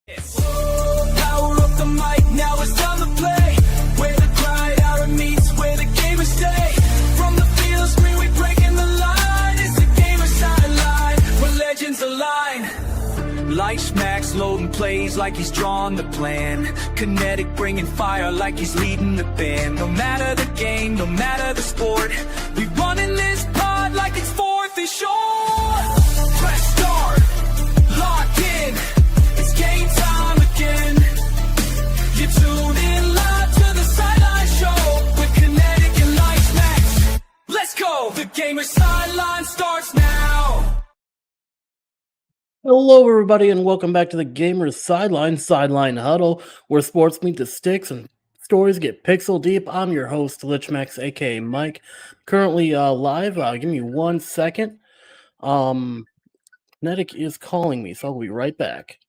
Power up the mic, now it's time to play. Where the pride hour meets, where the gamers stay. From the field screen, we breaking the line. It's the gamer sideline, where legends align. Light smacks, loading plays like he's drawn the plan. Kinetic, bringing fire like he's leading the band. No matter the game, no matter the sport, we running this pod like it's fourth and short. Press start, lock in. Game time again. You tune in live to the Sideline Show with Kinetic and Light Smacks. Let's go. The Gamer Sideline starts now. Hello, everybody, and welcome back to the Gamer Sideline Huddle, where sports meet the sticks and stories get pixel deep. I'm your host, Lichmax, aka Mike. Currently live. Give me 1 second. Kinetic is calling me, so I'll be right back.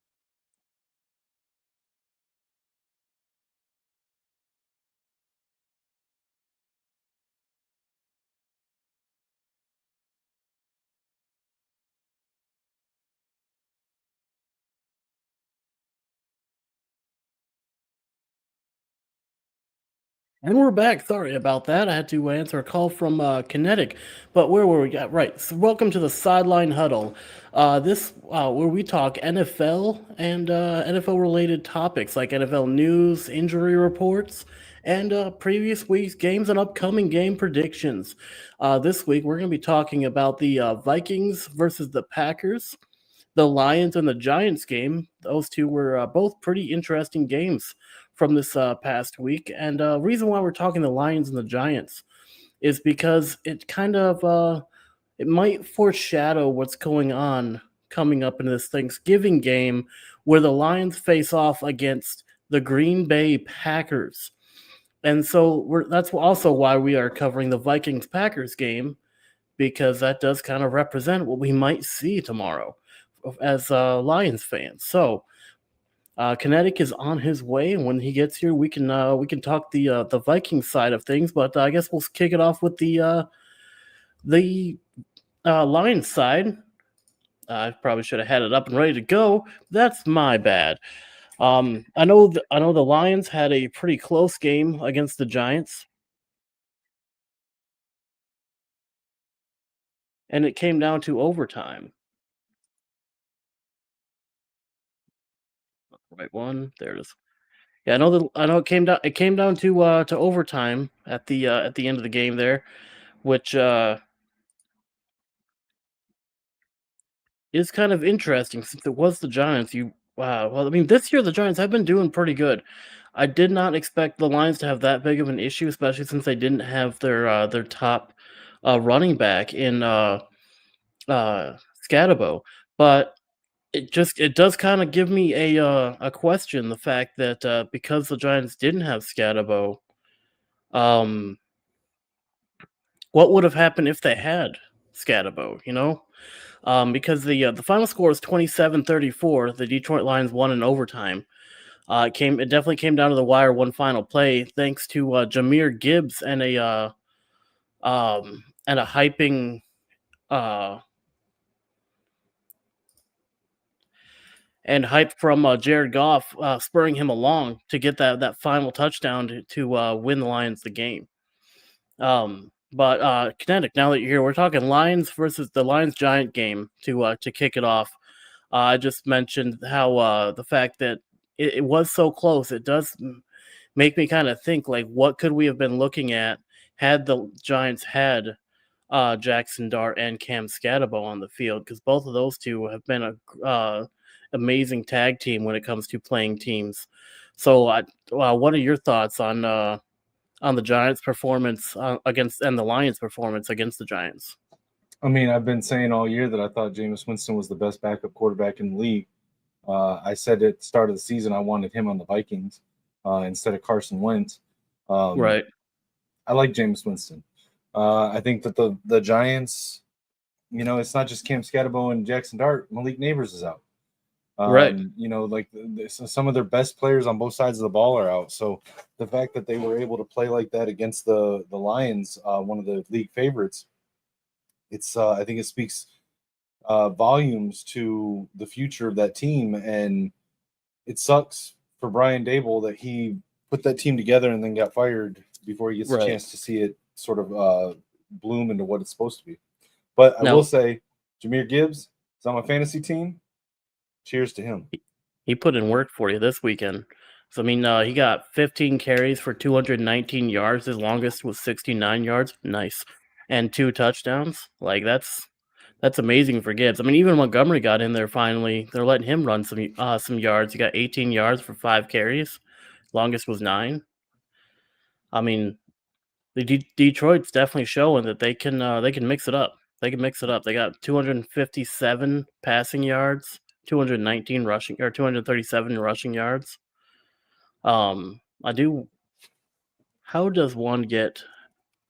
And we're back. Sorry about that. I had to answer a call from Kinetic. But where were we at? Right. So welcome to the Sideline Huddle. This where we talk NFL and NFL-related topics like NFL news, injury reports, and previous week's games and upcoming game predictions. This week, we're going to be talking about the Vikings versus the Packers, the Lions and the Giants game. Those two were both pretty interesting games from this past week. And reason why we're talking the Lions and the Giants is because it kind of it might foreshadow what's going on coming up in this Thanksgiving game where the Lions face off against the Green Bay Packers. And so that's also why we are covering the Vikings-Packers game, because that does kind of represent what we might see tomorrow as Lions fans. So Kinetic is on his way, and when he gets here, we can talk the Vikings side of things. But I guess we'll kick it off with the Lions side. I probably should have had it up and ready to go. That's my bad. I know the Lions had a pretty close game against the Giants, and it came down to overtime. Right one, there it is. Yeah, I know it came down to overtime at the end of the game there, which is kind of interesting since it was the Giants. Well, I mean, this year the Giants have been doing pretty good. I did not expect the Lions to have that big of an issue, especially since they didn't have their top running back in Scatabo. But it does kind of give me a question, the fact that because the Giants didn't have Scatabo, what would have happened if they had Scatabo, you know? Because the final score is 27-34. The Detroit Lions won in overtime. It definitely came down to the wire, one final play, thanks to Jahmyr Gibbs and a hyping and hype from Jared Goff, spurring him along to get that final touchdown to win the Lions the game. But Kinetic, now that you're here, we're talking Lions versus the Lions-Giant game to kick it off. I just mentioned how the fact that it was so close, it does make me kind of think, like, what could we have been looking at had the Giants had Jackson Dart and Cam Scatabo on the field, because both of those two have been a amazing tag team when it comes to playing teams. So what are your thoughts on the Giants' performance against and the Lions' performance against the Giants? I mean, I've been saying all year that I thought Jameis Winston was the best backup quarterback in the league. I said at the start of the season I wanted him on the Vikings instead of Carson Wentz. Right. I like Jameis Winston. I think that the Giants, you know, it's not just Cam Scatabo and Jackson Dart. Malik Neighbors is out. Right. You know, like some of their best players on both sides of the ball are out. So the fact that they were able to play like that against the Lions, one of the league favorites, I think it speaks volumes to the future of that team. And it sucks for Brian Dable that he put that team together and then got fired before he gets a Right. chance to see it sort of bloom into what it's supposed to be. But I will Now, say, Jahmyr Gibbs is on my fantasy team. Cheers to him. he put in work for you this weekend. So, I mean, he got 15 carries for 219 yards. His longest was 69 yards. Nice. And 2 touchdowns. Like, that's amazing for Gibbs. I mean, even Montgomery got in there finally. They're letting him run some yards. He got 18 yards for 5 carries. Longest was 9. I mean, Detroit's definitely showing that they can mix it up. They can mix it up. They got 257 passing yards, 219 rushing, or 237 rushing yards. I do. How does one get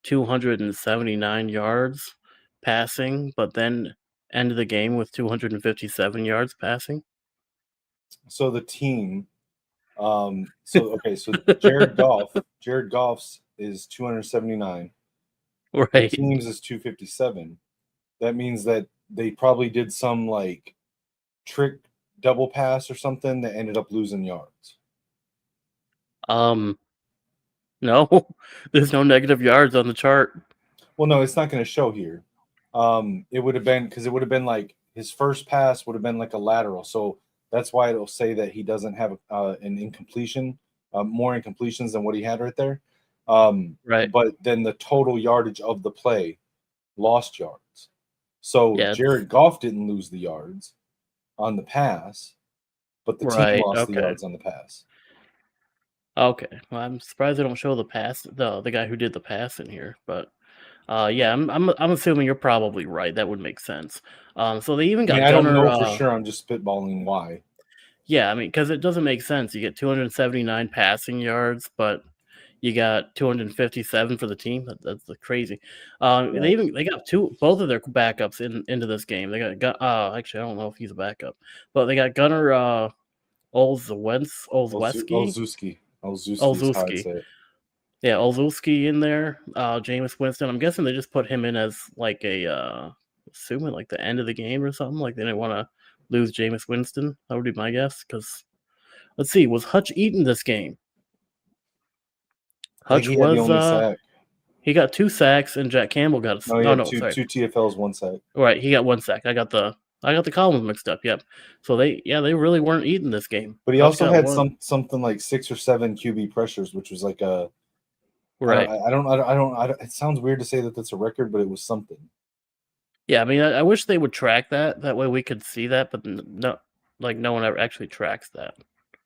279 yards passing, but then end the game with 257 yards passing? So the team, so Jared Goff's is 279. The Right. team's is 257. That means that they probably did some like trick double pass or something that ended up losing yards. No, there's no negative yards on the chart. Well, no, it's not going to show here. It would have been because it would have been like his first pass would have been like a lateral. So that's why it'll say that he doesn't have an incompletion, more incompletions than what he had right there. Right. But then the total yardage of the play lost yards. So Yeah. Jared Goff didn't lose the yards on the pass, but the team Right. lost the Okay. yards on the pass. Okay. Well, I'm surprised they don't show the pass, the guy who did the pass in here. But yeah, I'm assuming you're probably right. That would make sense. So they even I mean, got I don't Gunner. know for sure. I'm just spitballing why. Yeah, I mean, because it doesn't make sense. You get 279 passing yards, but you got 257 for the team. That's crazy. Right. They got both of their backups into this game. They got actually, I don't know if he's a backup, but they got Gunner Olszewski. Olszewski is how I'd Olszewski. say it. Yeah, Olszewski in there. Jameis Winston. I'm guessing they just put him in as like assuming like the end of the game or something. Like they didn't want to lose Jameis Winston. That would be my guess. Because let's see, was Hutch eating this game? I think Hutch he had the was only sack. he got 2 sacks and Jack Campbell got No, he no had no two sorry. TFLs, 1 sack. Right, he got 1 sack. I got the columns mixed up. Yep. So they really weren't eating this game. But he Hutch also got had 1. something like 6 or 7 QB pressures, which was like a Right. I don't. It sounds weird to say that that's a record, but it was something. Yeah, I mean, I wish they would track that. That way we could see that, but no, like no one ever actually tracks that.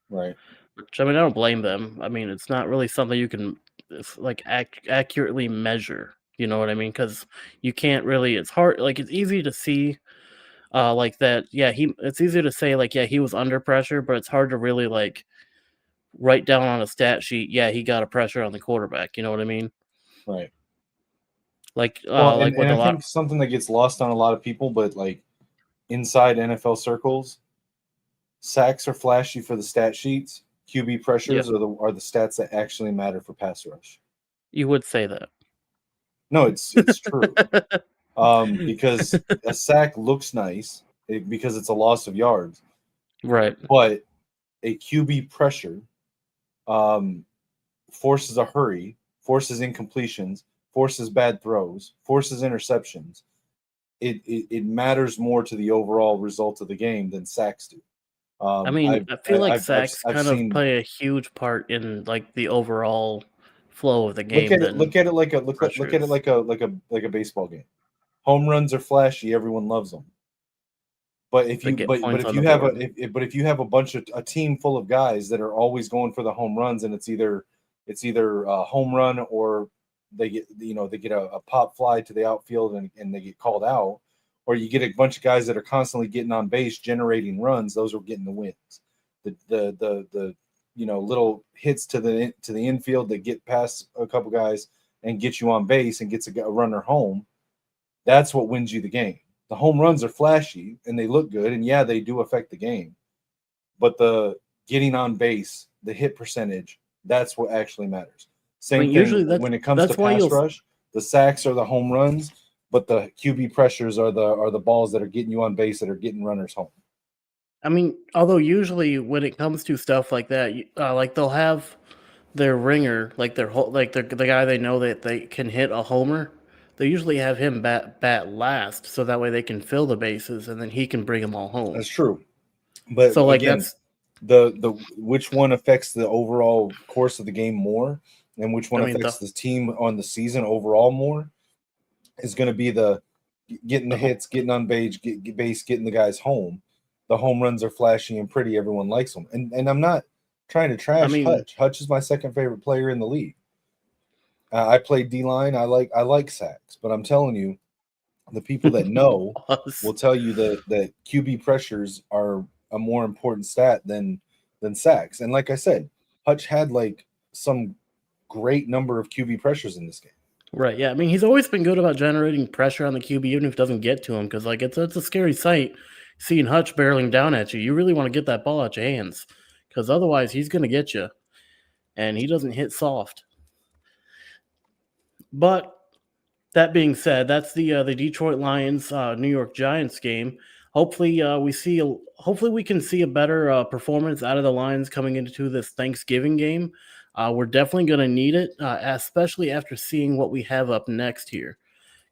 Right. Which I mean, I don't blame them. I mean, it's not really something you can like accurately measure. You know what I mean? Because you can't really. It's hard. Like it's easy to see, like that. Yeah, It's easy to say like, yeah, he was under pressure, but it's hard to really like write down on a stat sheet. Yeah, he got a pressure on the quarterback. You know what I mean? Right. Like, Well, like and with a I lot. think something that gets lost on a lot of people, but like inside NFL circles, sacks are flashy for the stat sheets. QB Yeah, pressures are the stats that actually matter for pass rush. you would say that. No, it's true. Because a sack looks nice because it's a loss of yards, Right. but a QB pressure forces a hurry, forces incompletions, forces bad throws, forces interceptions. It matters more to the overall result of the game than sacks do. I mean, I feel like sacks I've kind of seen. play a huge part in like the overall flow of the game than Look at it like pressures. like a baseball game. Home runs are flashy, everyone loves them. But if But you get but points if on you the have board. if you have a team full of guys that are always going for the home runs, and it's either a home run or they get a pop fly to the outfield and they get called out, or you get a bunch of guys that are constantly getting on base generating runs, those are getting the wins. The little hits to the infield that get past a couple guys and get you on base and gets a runner home, that's what wins you the game. The home runs are flashy and they look good, and yeah, they do affect the game. But the getting on base, the hit percentage, that's what actually matters. I Same mean, thing usually when it comes to that's why pass you'll rush. The sacks are the home runs, but the QB pressures are the balls that are getting you on base that are getting runners home. I mean, although usually when it comes to stuff like that, like they'll have their ringer, like the guy they know that they can hit a homer. They usually have him bat last, so that way they can fill the bases and then he can bring them all home. That's true. But So like again, that's the which one affects the overall course of the game more, and which one I mean affects the team on the season overall more, is going to be the getting the hits, getting on base, getting the guys home. The home runs are flashy and pretty. Everyone likes them, and I'm not trying to I trash mean Hutch. Hutch is my second favorite player in the league. I play D line. I like sacks, but I'm telling you, the people that know us. will tell you that QB pressures are a more important stat than sacks. And like I said, Hutch had like some great number of QB pressures in this game. Right, yeah. I mean, he's always been good about generating pressure on the QB, even if it doesn't get to him, because like it's a scary sight seeing Hutch barreling down at you. You really want to get that ball out your hands, because otherwise he's going to get you, and he doesn't hit soft. But that being said, that's the Detroit Lions New York Giants game. Hopefully, hopefully we can see a better performance out of the Lions coming into this Thanksgiving game. We're definitely going to need it, especially after seeing what we have up next here.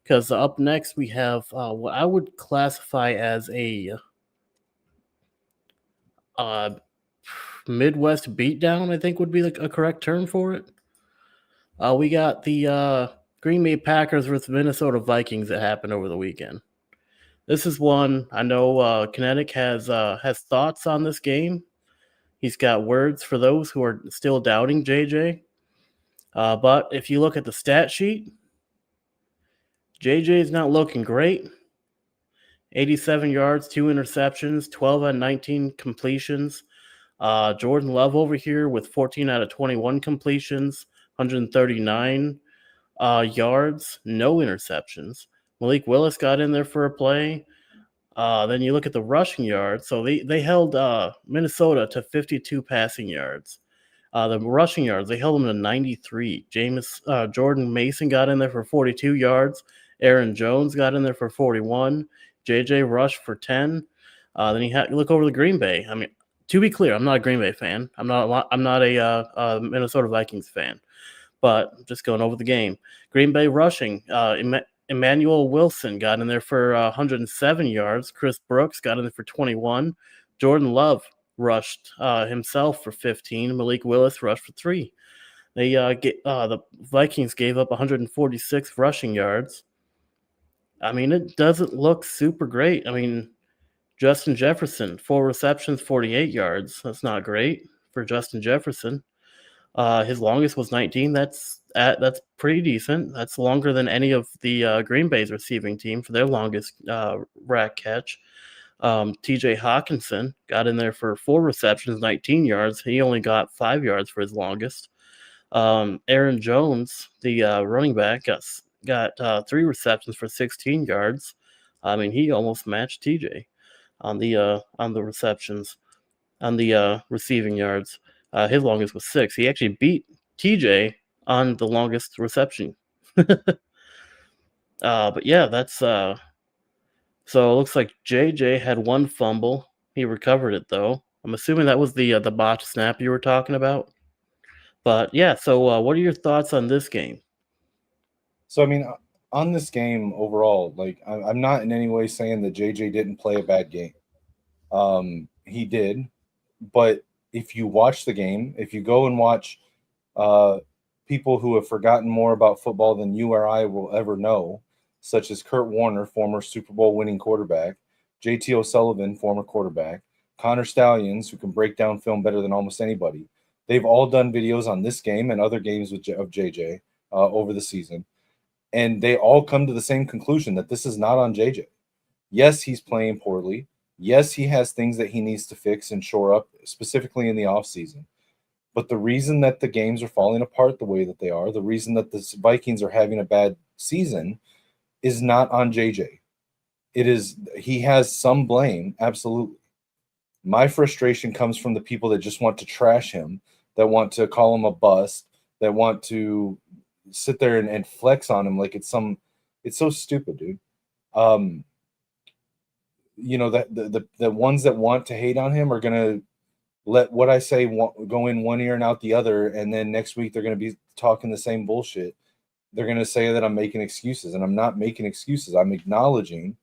Because up next we have what I would classify as a uh, Midwest beatdown. I think would be a correct term for it. We got the Green Bay Packers versus Minnesota Vikings that happened over the weekend. This is one I know Kinetic has thoughts on this game. He's got words for those who are still doubting JJ. But if you look at the stat sheet, JJ is not looking great. 87 yards, 2 interceptions, 12 out of 19 completions. Jordan Love over here with 14 out of 21 completions, 139 yards, no interceptions. Malik Willis got in there for a play. Then you look at the rushing yards. So they held Minnesota to 52 passing yards. The rushing yards, they held them to 93. Jordan Mason got in there for 42 yards. Aaron Jones got in there for 41. JJ rushed for 10. Then you look over the Green Bay. I mean, to be clear, I'm not a Green Bay fan. I'm not a Minnesota Vikings fan. But just going over the game, Green Bay rushing. Emmanuel Wilson got in there for 107 yards. Chris Brooks got in there for 21. Jordan Love rushed himself for 15. Malik Willis rushed for 3. The Vikings gave up 146 rushing yards. I mean, it doesn't look super great. I mean, Justin Jefferson, 4 receptions, 48 yards. That's not great for Justin Jefferson. His longest was 19. That's pretty decent. That's longer than any of the Green Bay's receiving team for their longest rack catch. TJ Hawkinson got in there for 4 receptions, 19 yards. He only got 5 yards for his longest. Aaron Jones, the running back, got 3 receptions for 16 yards. I mean, he almost matched TJ on the receptions, on the receiving yards. His longest was 6. He actually beat TJ on the longest reception. But yeah, that's so it looks like JJ had 1 fumble. He recovered it though. I'm assuming that was the botch snap you were talking about. But yeah, so what are your thoughts on this game? So I mean, on this game overall, like I'm not in any way saying that JJ didn't play a bad game. He did, but if you watch the game, if you go and watch people who have forgotten more about football than you or I will ever know, such as Kurt Warner, former Super Bowl winning quarterback, JT O'Sullivan, former quarterback, Connor Stallions, who can break down film better than almost anybody. They've all done videos on this game and other games of JJ over the season. And they all come to the same conclusion that this is not on JJ. Yes, he's playing poorly. Yes, he has things that he needs to fix and shore up, specifically in the offseason. But the reason that the games are falling apart the way that they are, the reason that the Vikings are having a bad season is not on JJ. He has some blame, absolutely. My frustration comes from the people that just want to trash him, that want to call him a bust, that want to sit there and flex on him like it's so stupid, dude. that the ones that want to hate on him are gonna let what I say go in one ear and out the other, and then next week they're gonna be talking the same bullshit. They're gonna say that I'm making excuses, and I'm not making excuses. I'm acknowledging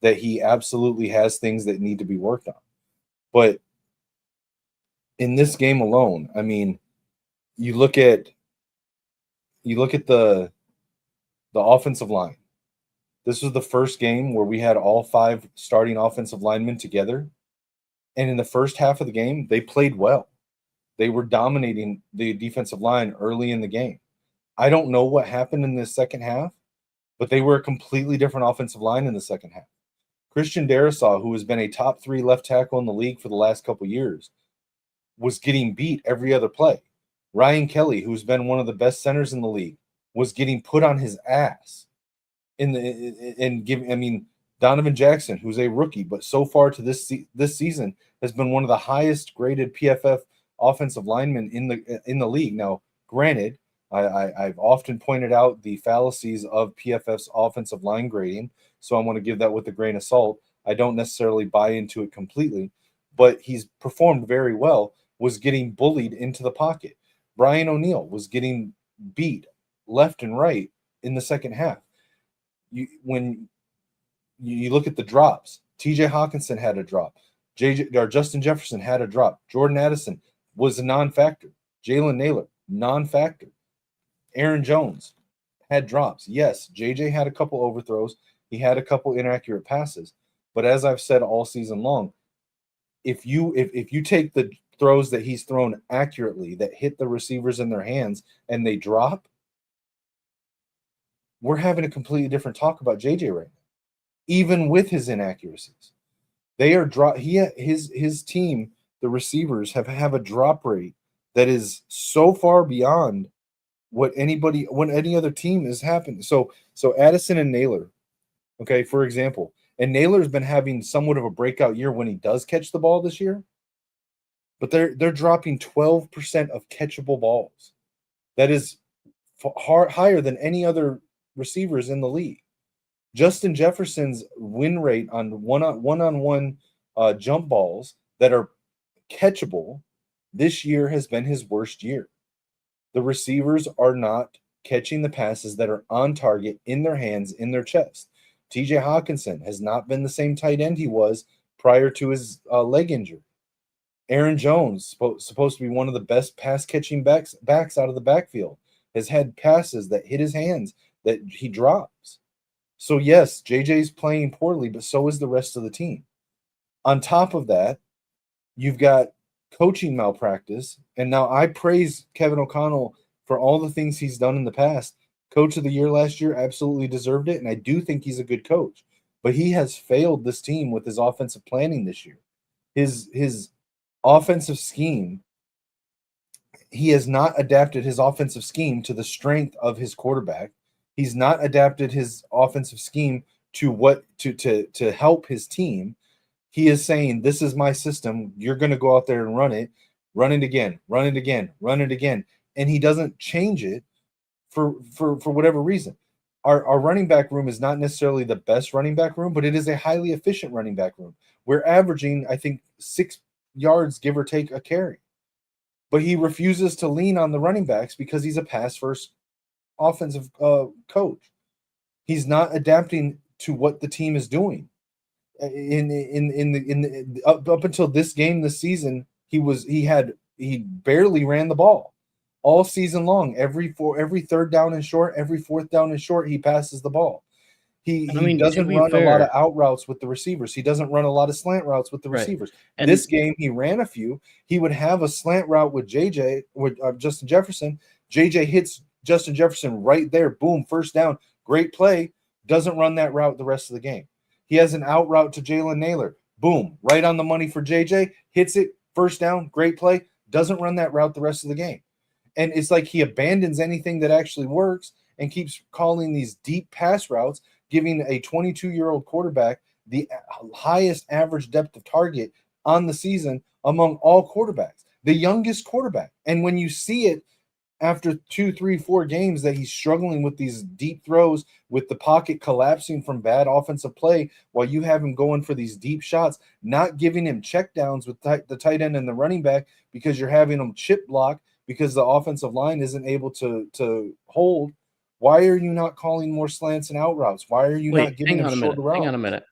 that he absolutely has things that need to be worked on. But in this game alone, I mean, you look at the offensive line. This was the first game where we had all 5 starting offensive linemen together. And in the first half of the game, they played well. They were dominating the defensive line early in the game. I don't know what happened in the second half, but they were a completely different offensive line in the second half. Christian Darrisaw, who has been a top 3 left tackle in the league for the last couple of years, was getting beat every other play. Ryan Kelly, who's been one of the best centers in the league, was getting put on his ass. Donovan Jackson, who's a rookie, but so far to this season has been one of the highest graded PFF offensive linemen in the league. Now, granted, I've often pointed out the fallacies of PFF's offensive line grading, so I want to give that with a grain of salt. I don't necessarily buy into it completely, but he's performed very well, was getting bullied into the pocket. Brian O'Neill was getting beat left and right in the second half. When you look at the drops, TJ Hawkinson had a drop. Justin Jefferson had a drop. Jordan Addison was a non-factor. Jalen Naylor, non-factor. Aaron Jones had drops. Yes, JJ had a couple overthrows. He had a couple inaccurate passes. But as I've said all season long, if you take the throws that he's thrown accurately that hit the receivers in their hands and they drop, we're having a completely different talk about JJ right now. Even with his inaccuracies, they are his team, the receivers have a drop rate that is so far beyond what any other team is happening. So Addison and Naylor, okay, for example, and Naylor's been having somewhat of a breakout year when he does catch the ball this year, but they're dropping 12% of catchable balls. That is higher than any other receivers in the league. Justin Jefferson's win rate on one-on-one jump balls that are catchable this year has been his worst year. The receivers are not catching the passes that are on target in their hands, in their chest. TJ Hawkinson has not been the same tight end he was prior to his leg injury. Aaron Jones, supposed to be one of the best pass-catching backs out of the backfield, has had passes that hit his hands that he drops. So, yes, JJ's playing poorly, but so is the rest of the team. On top of that, you've got coaching malpractice. And now I praise Kevin O'Connell for all the things he's done in the past. Coach of the year last year, absolutely deserved it. And I do think he's a good coach. But he has failed this team with his offensive planning this year. His offensive scheme, he has not adapted his offensive scheme to the strength of his quarterback. He's not adapted his offensive scheme to help his team. He is saying, this is my system. You're going to go out there and run it again. And he doesn't change it for whatever reason. Our running back room is not necessarily the best running back room, but it is a highly efficient running back room. We're averaging, I think, 6 yards, give or take, a carry. But he refuses to lean on the running backs because he's a pass-first offensive coach. He's not adapting to what the team is doing. Up until this game this season, he barely ran the ball all season long. Every third down and short, every fourth down and short, he passes the ball. He doesn't run a lot of out routes with the receivers. He doesn't run a lot of slant routes with the receivers. And this game, he ran a few. He would have a slant route with Justin Jefferson. JJ hits Justin Jefferson right there. Boom, first down. Great play. Doesn't run that route the rest of the game. He has an out route to Jalen Naylor. Boom, right on the money for JJ. Hits it, first down, great play. Doesn't run that route the rest of the game. And it's like he abandons anything that actually works and keeps calling these deep pass routes, giving a 22-year-old quarterback the highest average depth of target on the season among all quarterbacks, the youngest quarterback. And when you see it after 2, 3, 4 games that he's struggling with these deep throws, with the pocket collapsing from bad offensive play, while you have him going for these deep shots, not giving him checkdowns with the tight end and the running back because you're having him chip block because the offensive line isn't able to hold. Why are you not calling more slants and out routes? Why are you not Wait, giving him shorter routes? hang on a minute.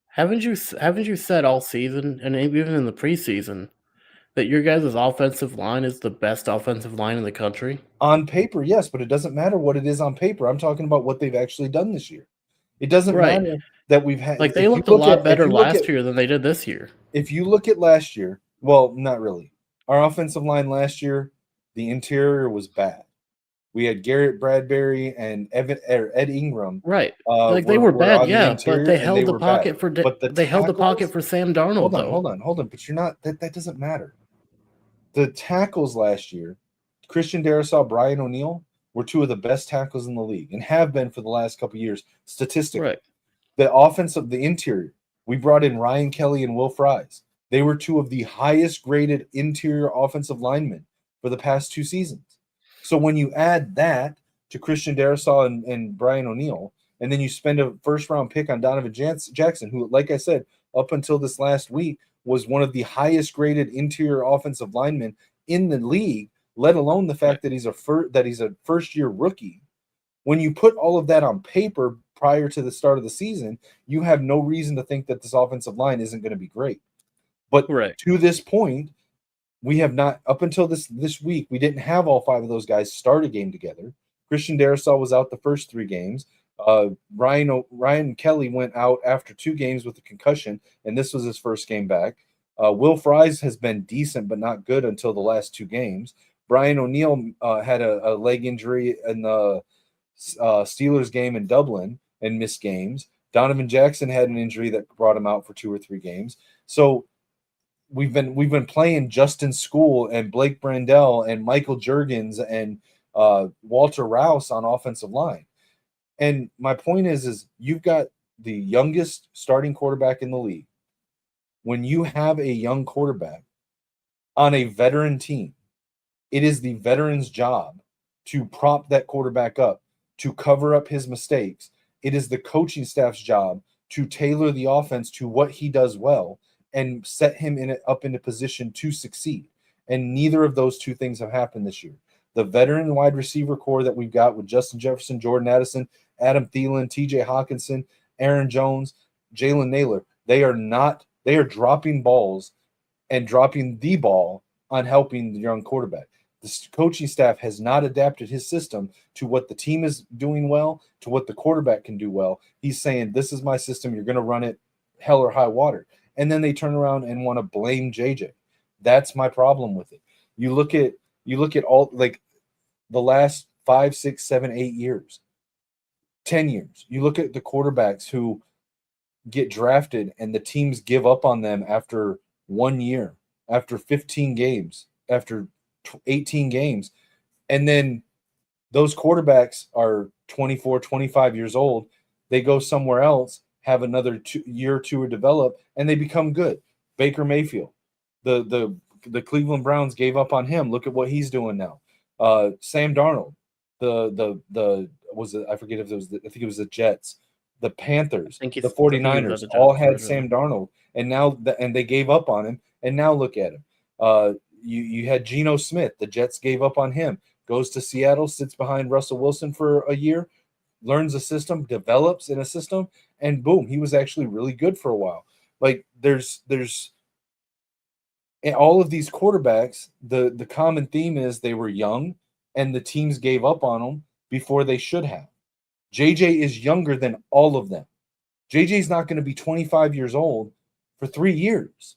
Haven't you said all season and even in the preseason that your guys' offensive line is the best offensive line in the country? On paper, yes, but it doesn't matter what it is on paper. I'm talking about what they've actually done this year. It doesn't Right. matter that we've had. Like, they If you looked a look lot at, better last year than they did this year. if you look at last year, well, not really. Our offensive line last year, the interior was bad. We had Garrett Bradbury and Ed Ingram. Right. Like, they were bad, on the yeah, but interior, they and held the were bad. pocket for But the they held the pocket tackles, for Sam Darnold, though. hold on. But you're not that doesn't matter. The tackles last year, Christian Darrisaw, Brian O'Neill, were two of the best tackles in the league and have been for the last couple of years statistically. Right. The offensive, the interior, we brought in Ryan Kelly and Will Fries. They were two of the highest graded interior offensive linemen for the past 2 seasons. So when you add that to Christian Darrisaw and Brian O'Neill, and then you spend a first round pick on Donovan Jackson, who, like I said, up until this last week was one of the highest graded interior offensive linemen in the league, let alone the fact that he's a first year rookie. When you put all of that on paper prior to the start of the season, you have no reason to think that this offensive line isn't going to be great. But to this point, we have not, up until this week, we didn't have all 5 of those guys start a game together. Christian Darrisaw was out the first 3 games. Ryan Kelly went out after 2 games with a concussion, and this was his first game back. Will Fries has been decent but not good until the last 2 games. Brian O'Neill had a leg injury in the Steelers game in Dublin and missed games. Donovan Jackson had an injury that brought him out for 2 or 3 games. So we've been playing Justin School and Blake Brandell and Michael Juergens and Walter Rouse on offensive line. And my point is you've got the youngest starting quarterback in the league. When you have a young quarterback on a veteran team, it is the veteran's job to prop that quarterback up, to cover up his mistakes. It is the coaching staff's job to tailor the offense to what he does well and set him up in a position to succeed. And neither of those 2 things have happened this year. The veteran wide receiver core that we've got with Justin Jefferson, Jordan Addison, Adam Thielen, TJ Hawkinson, Aaron Jones, Jalen Naylor, they are dropping balls and dropping the ball on helping the young quarterback. The coaching staff has not adapted his system to what the team is doing well, to what the quarterback can do well. He's saying, this is my system. You're going to run it hell or high water. And then they turn around and want to blame JJ. That's my problem with it. You look at all, like, the last 5, 6, 7, 8 years, 10 years. You look at the quarterbacks who get drafted and the teams give up on them after 1 year, after 15 games, after 18 games. And then those quarterbacks are 24, 25 years old. They go somewhere else, have another year or 2 to develop, and they become good. Baker Mayfield, the Cleveland Browns gave up on him. Look at what he's doing now. Sam Darnold, I forget if it was I think it was the Jets, the Panthers, the 49ers all had Sam Darnold, and now and they gave up on him, and now look at him. You had Geno Smith, the Jets gave up on him, goes to Seattle, sits behind Russell Wilson for a year, learns a system, develops in a system, and boom, he was actually really good for a while. Like, there's and all of these quarterbacks, the common theme is they were young and the teams gave up on them before they should have. JJ is younger than all of them. JJ's not going to be 25 years old for 3 years.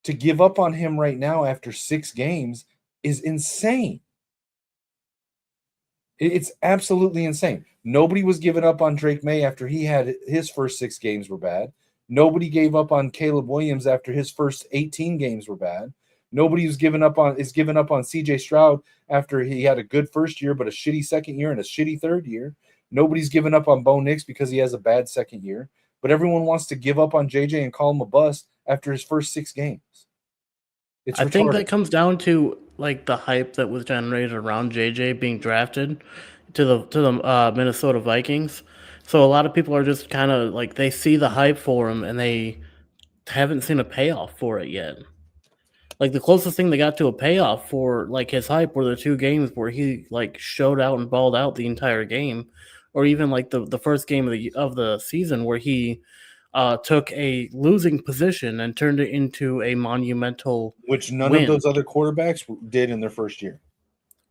To give up on him right now after 6 games is insane. It's absolutely insane. Nobody was giving up on Drake May after he had his first 6 games were bad. Nobody gave up on Caleb Williams after his first 18 games were bad. Nobody is giving up on CJ Stroud after he had a good first year, but a shitty second year and a shitty third year. Nobody's given up on Bo Nix because he has a bad second year. But everyone wants to give up on JJ and call him a bust after his first 6 games. I think that comes down to like the hype that was generated around JJ being drafted to the Minnesota Vikings. So a lot of people are just kind of like they see the hype for him and they haven't seen a payoff for it yet. Like the closest thing they got to a payoff for like his hype were the two games where he like showed out and balled out the entire game, or even like the first game of the season where he took a losing position and turned it into a monumental which none of win. those other quarterbacks did in their first year.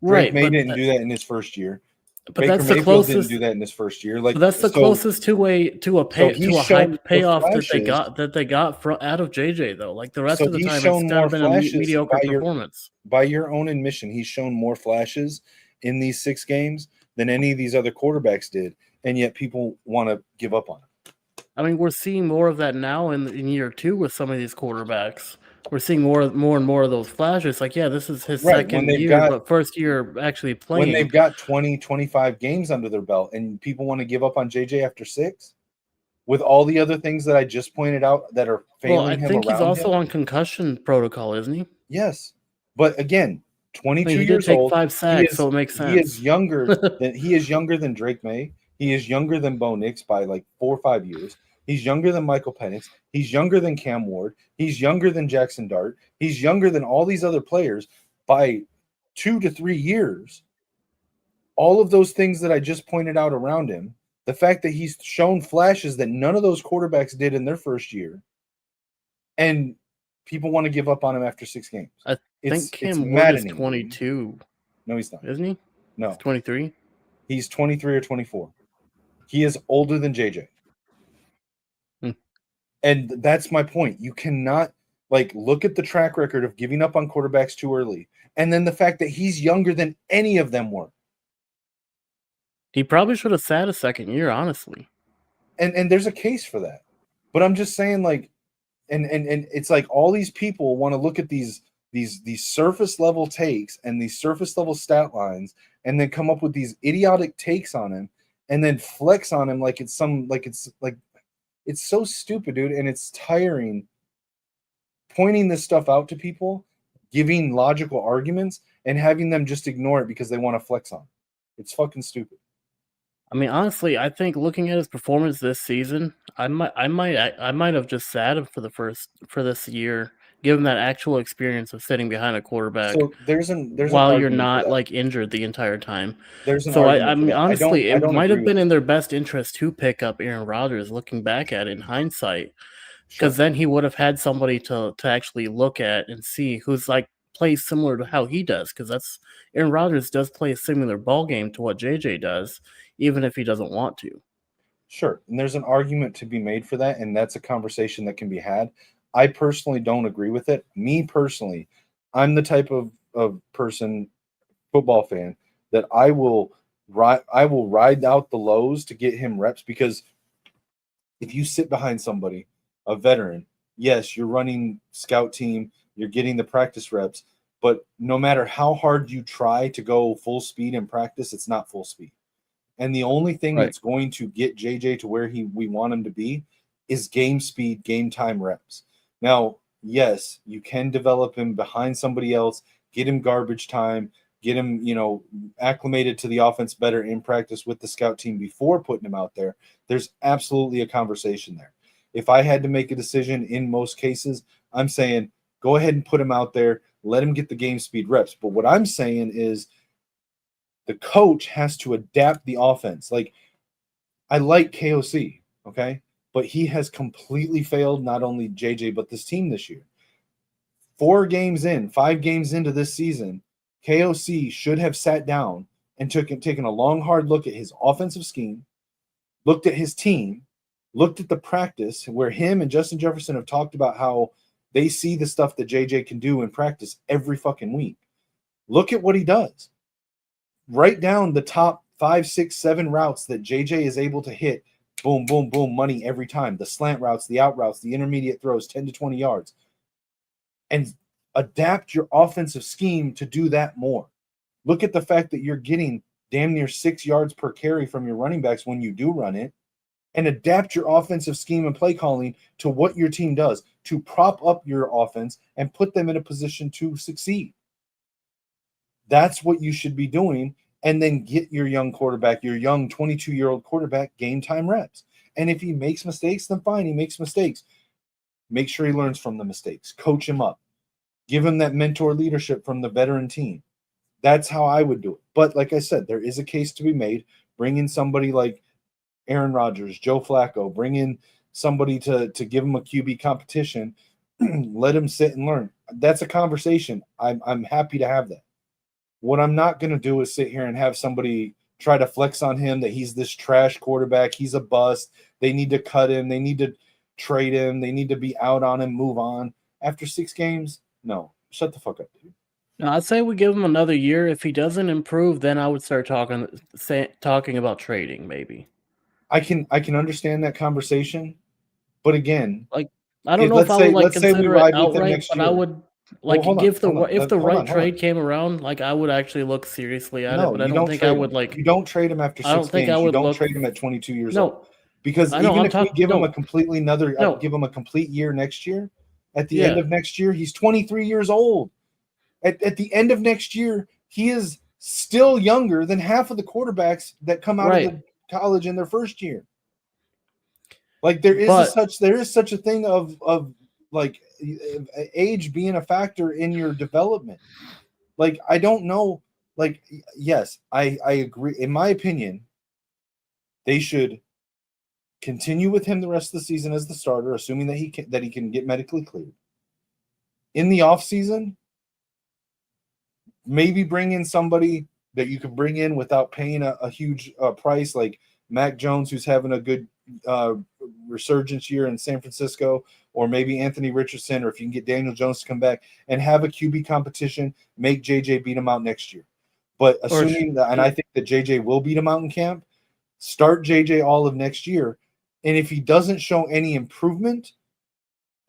Drake Right, May didn't do that in his first year. but Baker that's the Mayfield didn't do closest. that in his first year. But Like that's the so, closest to so he's a shown hype more payoff flashes. that they got from out of JJ though. Like the rest So of the he's time, it's shown kind more of been a flashes mediocre performance. by your own admission. He's shown more flashes in these 6 games than any of these other quarterbacks did, and yet people want to give up on him. I mean, we're seeing more of that now in year two with some of these quarterbacks. We're seeing more and more of those flashes. Like, yeah, this is his Right, second year, but first year actually when they've playing. got 20, 25 games under their belt, and people want to give up on JJ after 6, with all the other things that I just pointed out that are Well, I failing him think he's around also him. on concussion protocol, isn't he? Yes, but again, I mean, 22 he did years take old. 5 sacks, so it makes sense. He is younger than Drake May. He is younger than Bo Nix by like 4 or 5 years. He's younger than Michael Penix. He's younger than Cam Ward. He's younger than Jackson Dart. He's younger than all these other players by 2 to 3 years. All of those things that I just pointed out around him, the fact that he's shown flashes that none of those quarterbacks did in their first year, and people want to give up on him after 6 games. I think It's Cam Ward is maddening. 22, No, he's not. isn't he? No, He's 23. he's 23 or 24. He is older than JJ. Hmm. And that's my point. You cannot like look at the track record of giving up on quarterbacks too early, and then the fact that he's younger than any of them were. He probably should have sat a second year, honestly. And there's a case for that. But I'm just saying, like, and it's like all these people want to look at these surface level takes and these surface level stat lines and then come up with these idiotic takes on him and then flex on him like it's so stupid, dude, and it's tiring pointing this stuff out to people, giving logical arguments and having them just ignore it because they want to flex on it. It's fucking stupid. I mean, honestly, I think looking at his performance this season, I might have just sat him for this year, give him that actual experience of sitting behind a quarterback So there's an while you're argument for not that. like injured the entire time. There's an So I argument for mean, that. honestly, I it don't might agree have with been in it. their best interest to pick up Aaron Rodgers. Looking back at it in hindsight, Sure. because then he would have had somebody to actually look at and see who's like plays similar to how he does. Because that's Aaron Rodgers does play a similar ball game to what JJ does, even if he doesn't want to. Sure. And there's an argument to be made for that, and that's a conversation that can be had. I personally don't agree with it. Me personally, I'm the type of person, football fan, that I will ride out the lows to get him reps, because if you sit behind somebody, a veteran, yes, you're running scout team, you're getting the practice reps, but no matter how hard you try to go full speed in practice, it's not full speed. And the only thing Right. that's going to get JJ to where we want him to be is game speed, game time reps. Now, yes, you can develop him behind somebody else, get him garbage time, get him, acclimated to the offense better in practice with the scout team before putting him out there. There's absolutely a conversation there. If I had to make a decision in most cases, I'm saying go ahead and put him out there, let him get the game speed reps. But what I'm saying is the coach has to adapt the offense. Like, I like KOC, okay? But he has completely failed not only JJ, but this team this year. 5 games into this season, KOC should have sat down and taken a long, hard look at his offensive scheme, looked at his team, looked at the practice where him and Justin Jefferson have talked about how they see the stuff that JJ can do in practice every fucking week. Look at what he does. Write down the top 5, 6, 7 routes that JJ is able to hit. Boom, boom, boom, money every time. The slant routes, the out routes, the intermediate throws, 10 to 20 yards. And adapt your offensive scheme to do that more. Look at the fact that you're getting damn near 6 yards per carry from your running backs when you do run it, and adapt your offensive scheme and play calling to what your team does to prop up your offense and put them in a position to succeed. That's what you should be doing. And then get your young quarterback, your young 22-year-old quarterback, game time reps. And if he makes mistakes, then fine, he makes mistakes. Make sure he learns from the mistakes. Coach him up. Give him that mentor leadership from the veteran team. That's how I would do it. But like I said, there is a case to be made. Bring in somebody like Aaron Rodgers, Joe Flacco. Bring in somebody to give him a QB competition. Let him sit and learn. That's a conversation. I'm happy to have that. What I'm not going to do is sit here and have somebody try to flex on him that he's this trash quarterback. He's a bust. They need to cut him. They need to trade him. They need to be out on him, move on. After 6 games, no. Shut the fuck up, dude. No, I'd say we give him another year. If he doesn't improve, then I would start talking about trading, maybe. I can understand that conversation, but again, like I don't know if I would consider it outright, but I would if the right trade came around, I would actually look seriously at it. But I don't think I would You don't trade him after 6 games. You don't trade him at 22 years old. Because even if we give him a completely give him a complete year next year, at the end of next year, he's 23 years old. At the end of next year, he is still younger than half of the quarterbacks that come out of the college in their first year. There is such a thing of age being a factor in your development. I don't know. Yes, I agree. In my opinion, they should continue with him the rest of the season as the starter, assuming that he can get medically cleared. In the offseason, maybe bring in somebody that you could bring in without paying a huge price, like Mac Jones, who's having a good resurgence year in San Francisco, or maybe Anthony Richardson, or if you can get Daniel Jones to come back and have a QB competition, make JJ beat him out next year. But assuming that, and I think that JJ will beat him out in camp, start JJ all of next year. And if he doesn't show any improvement,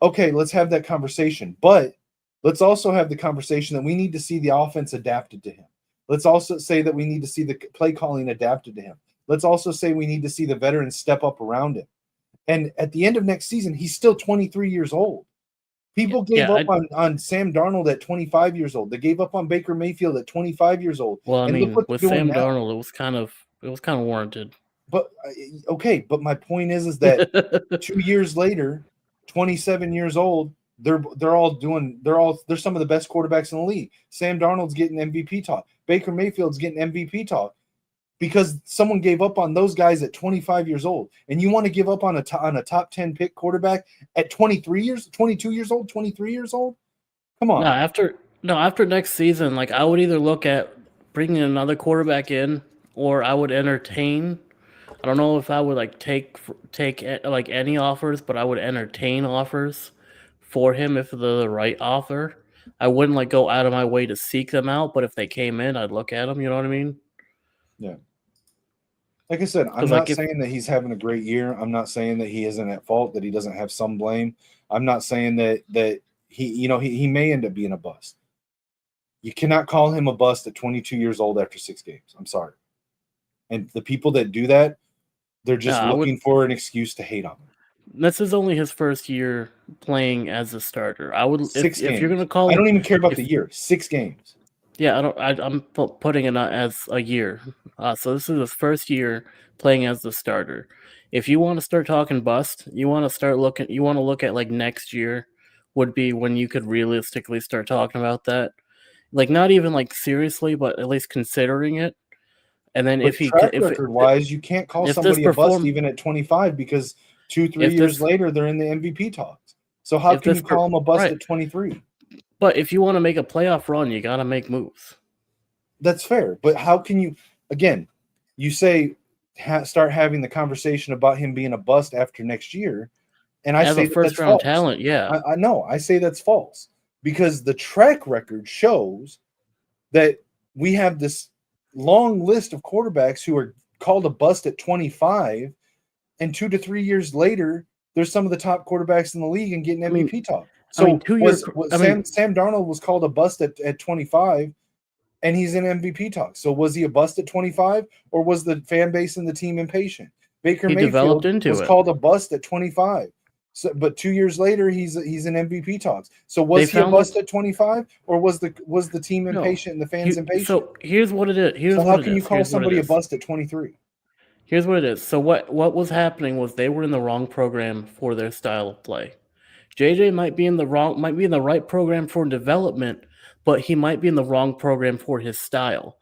okay, let's have that conversation. But let's also have the conversation that we need to see the offense adapted to him. Let's also say that we need to see the play calling adapted to him. Let's also say we need to see the veterans step up around him. And at the end of next season, he's still 23 years old. People gave up on Sam Darnold at 25 years old. They gave up on Baker Mayfield at 25 years old. Well, I mean, with Sam Darnold, it was kind of warranted. But okay, but my point is that 2 years later, 27 years old, they're some of the best quarterbacks in the league. Sam Darnold's getting MVP talk. Baker Mayfield's getting MVP talk because someone gave up on those guys at 25 years old. And you want to give up on a top 10 pick quarterback at 22 years old, 23 years old? Come on. After next season, I would either look at bringing another quarterback in, or I would entertain. I don't know if I would take any offers, but I would entertain offers for him if they're the right offer. I wouldn't go out of my way to seek them out, but if they came in, I'd look at them. You know what I mean? Yeah. Like I said, I'm not saying that he's having a great year. I'm not saying that he isn't at fault, that he doesn't have some blame. I'm not saying that he may end up being a bust. You cannot call him a bust at 22 years old after 6 games. I'm sorry. And the people that do that, they're just looking for an excuse to hate on him. This is only his first year playing as a starter. I would if you're going to call. I don't even care about the year. 6 games. Yeah, I'm putting it as a year. So this is his first year playing as the starter. If you want to start talking bust, you want to look at next year would be when you could realistically start talking about that. Not even seriously, but at least considering it. And then record-wise, you can't call somebody a bust even at 25 because 2-3 years later they're in the MVP talks. So how can you call them a bust at 23? But if you want to make a playoff run, you got to make moves. That's fair. But how can you – again, you say start having the conversation about him being a bust after next year, and I say first-round talent, yeah. I know. I say that's false because the track record shows that we have this long list of quarterbacks who are called a bust at 25, and 2 to 3 years later, there's some of the top quarterbacks in the league and getting MVP talk. So Sam Darnold was called a bust at 25, and he's in MVP talk. So was he a bust at 25, or was the fan base and the team impatient? Baker Mayfield was called a bust at 25. So, but 2 years later, he's in MVP talks. So They was he a found bust like at 25, or was the team no. impatient and the fans impatient? So here's what it is. Here's So what how it can you is. call Here's what it somebody a is. bust at 23? Here's what it is. So what was happening was they were in the wrong program for their style of play. JJ might be in the right program for development, but he might be in the wrong program for his style.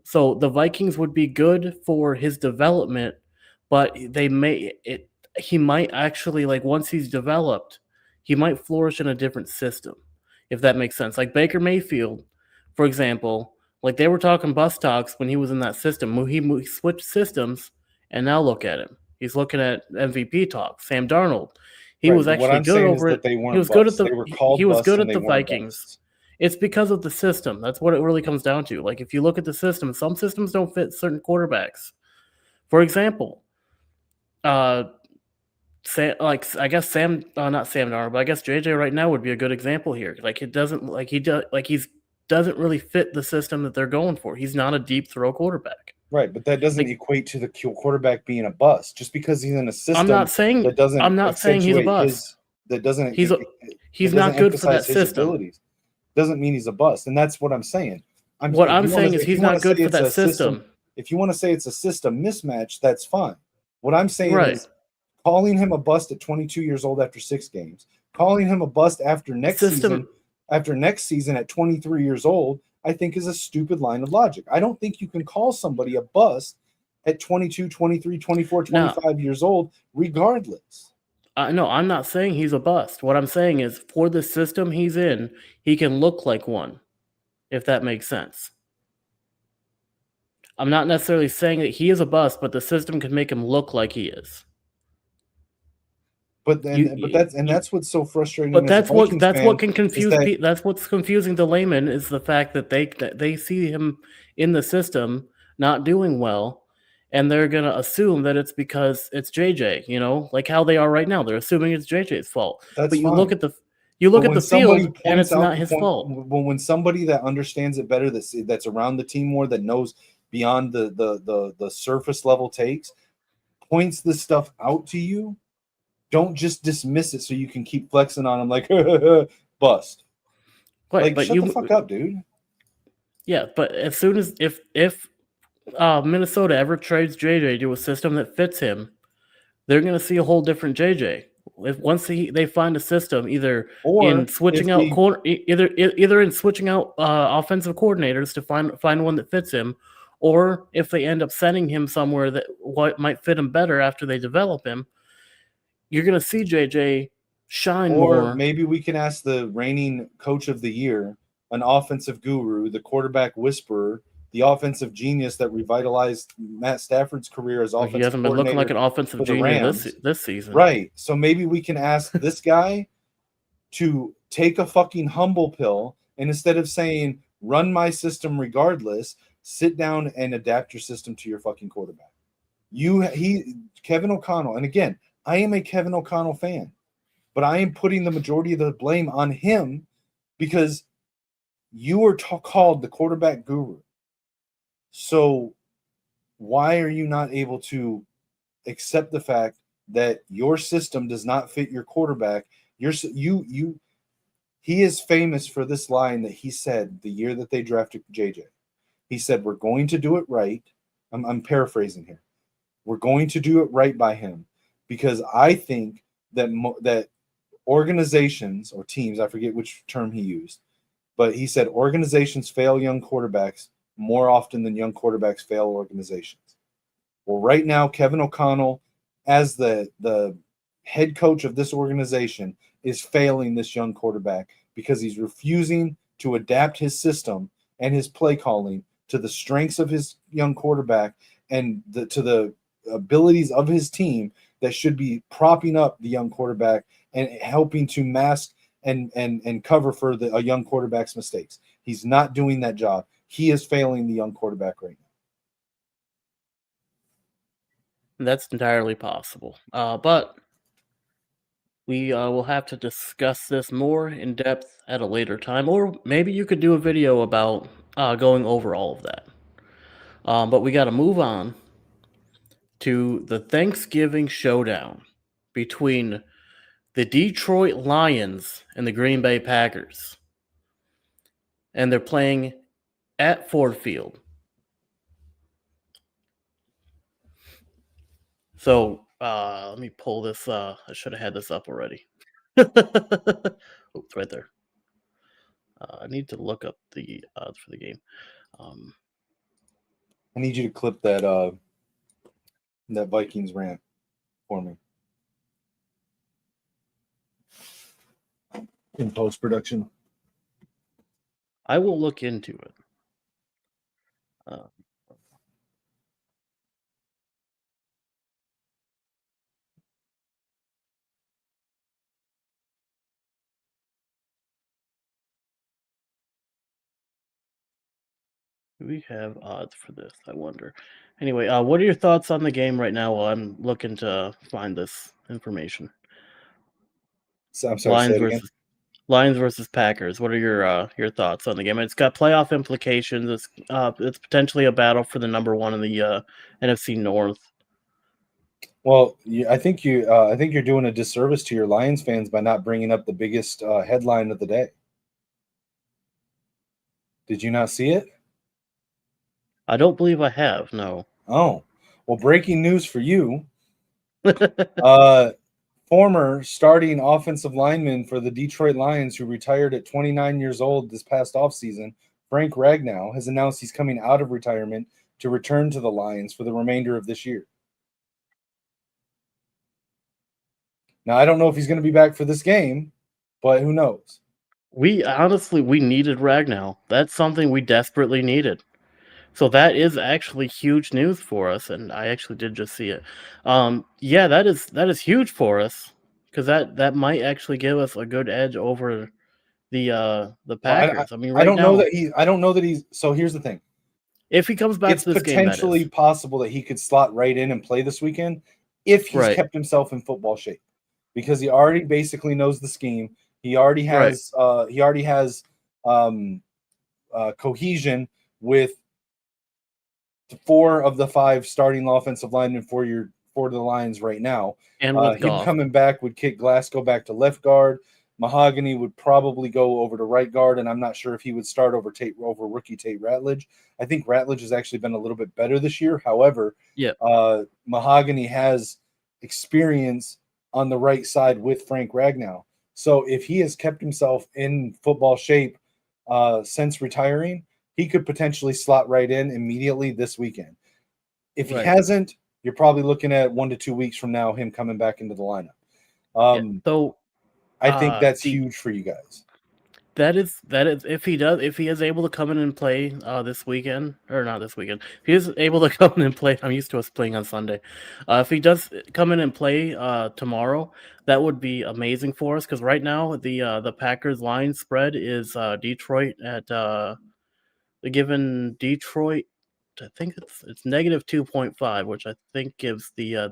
So the Vikings would be good for his development, but he might actually, like, once he's developed, he might flourish in a different system, if that makes sense. Like Baker Mayfield, for example, like they were talking bus talks when he was in that system. He switched systems, and now look at him. He's looking at MVP talk. Sam Darnold, he Right, was but what actually I'm good saying is over that it. they He weren't was good at busts. the They were he called was busts good and at they the weren't Vikings. busts. It's because of the system. That's what it really comes down to. Like if you look at the system, some systems don't fit certain quarterbacks. For example, I guess not Sam Darnold, but I guess JJ right now would be a good example here. Like it doesn't like he does like he's doesn't really fit the system that they're going for. He's not a deep throw quarterback. Right, but that doesn't Like equate to the quarterback being a bust. Just because he's in a I'm system not saying that doesn't I'm not saying he's a accentuate bust. that doesn't He's a, that he's doesn't not good for emphasize that his system. abilities, doesn't mean he's a bust. And that's what I'm saying. What I'm saying is he's not good for that system. If you want to say it's a system mismatch, that's fine. What I'm saying Right. is calling him a bust at 22 years old after 6 games, calling him a bust after next season at 23 years old, I think is a stupid line of logic. I don't think you can call somebody a bust at 22, 23, 24, 25 years old, regardless. No, I'm not saying he's a bust. What I'm saying is for the system he's in, he can look like one, if that makes sense. I'm not necessarily saying that he is a bust, but the system can make him look like he is. But that's what's so frustrating. But that's what can confuse people. That's what's confusing the layman is the fact that they see him in the system not doing well, and they're gonna assume that it's because it's JJ. You know, like how they are right now. They're assuming it's JJ's fault. That's but you fine. look at the field, and it's not his fault. When somebody that understands it better, that's around the team more, that knows beyond the surface level takes, points this stuff out to you. Don't just dismiss it so you can keep flexing on them like bust. Right, like but shut the fuck up, dude. Yeah, but as soon as if Minnesota ever trades JJ to a system that fits him, they're going to see a whole different JJ. Once they find a system, either in switching out offensive coordinators to find one that fits him, or if they end up sending him somewhere that what might fit him better after they develop him, you're going to see JJ shine more. Or maybe we can ask the reigning coach of the year, an offensive guru, the quarterback whisperer, the offensive genius that revitalized Matt Stafford's career as offensive coordinator. He hasn't been looking like an offensive genius this season. Right. So maybe we can ask this guy to take a fucking humble pill, and instead of saying, run my system regardless, sit down and adapt your system to your fucking quarterback. Kevin O'Connell, and again, I am a Kevin O'Connell fan, but I am putting the majority of the blame on him because you were called the quarterback guru. So why are you not able to accept the fact that your system does not fit your quarterback? He is famous for this line that he said the year that they drafted JJ. He said, we're going to do it right. I'm paraphrasing here. We're going to do it right by him because I think that organizations or teams, I forget which term he used, but he said organizations fail young quarterbacks more often than young quarterbacks fail organizations. Well, right now, Kevin O'Connell, as the head coach of this organization, is failing this young quarterback because he's refusing to adapt his system and his play calling to the strengths of his young quarterback and to the abilities of his team that should be propping up the young quarterback and helping to mask and cover for a young quarterback's mistakes. He's not doing that job. He is failing the young quarterback right now. That's entirely possible. But we will have to discuss this more in depth at a later time, or maybe you could do a video about going over all of that. But we got to move on to the Thanksgiving showdown between the Detroit Lions and the Green Bay Packers. And they're playing at Ford Field. So let me pull this. I should have had this up already. Oops, right there. I need to look up the odds for the game. I need you to clip that that Vikings rant for me in post production. I will look into it. Do we have odds for this? I wonder. Anyway, what are your thoughts on the game right now while I'm looking to find this information? So, I'm sorry, say it again. Lions versus Packers. What are your thoughts on the game? It's got playoff implications. It's potentially a battle for the number one in the NFC North. Well, I think you're doing a disservice to your Lions fans by not bringing up the biggest headline of the day. Did you not see it? I don't believe I have. No. Oh, well, breaking news for you. Former starting offensive lineman for the Detroit Lions, who retired at 29 years old this past offseason, Frank Ragnow, has announced he's coming out of retirement to return to the Lions for the remainder of this year. Now, I don't know if he's going to be back for this game, but who knows? We needed Ragnow. That's something we desperately needed. So that is actually huge news for us, and I actually did just see it. Yeah, that is huge for us because that might actually give us a good edge over the Packers. Well, right now, I don't know that he's. So here's the thing: if he comes back it's to this game, potentially possible that he could slot right in and play this weekend if he's kept himself in football shape, because he already basically knows the scheme. He already has cohesion with 4 of the 5 starting offensive linemen for the Lions right now. And with him Goff coming back would kick Glasgow back to left guard. Mahogany would probably go over to right guard, and I'm not sure if he would start over rookie Tate Ratledge. I think Ratledge has actually been a little bit better this year. However, Mahogany has experience on the right side with Frank Ragnow. So if he has kept himself in football shape since retiring, he could potentially slot right in immediately this weekend. If he hasn't, you're probably looking at 1 to 2 weeks from now him coming back into the lineup. So I think that's huge for you guys. That is if he is able to come in and play this weekend, or not this weekend. If he is able to come in and play, I'm used to us playing on Sunday. If he does come in and play tomorrow, that would be amazing for us, because right now the Packers line spread is Detroit at they're giving Detroit, I think it's negative 2.5, which I think gives the I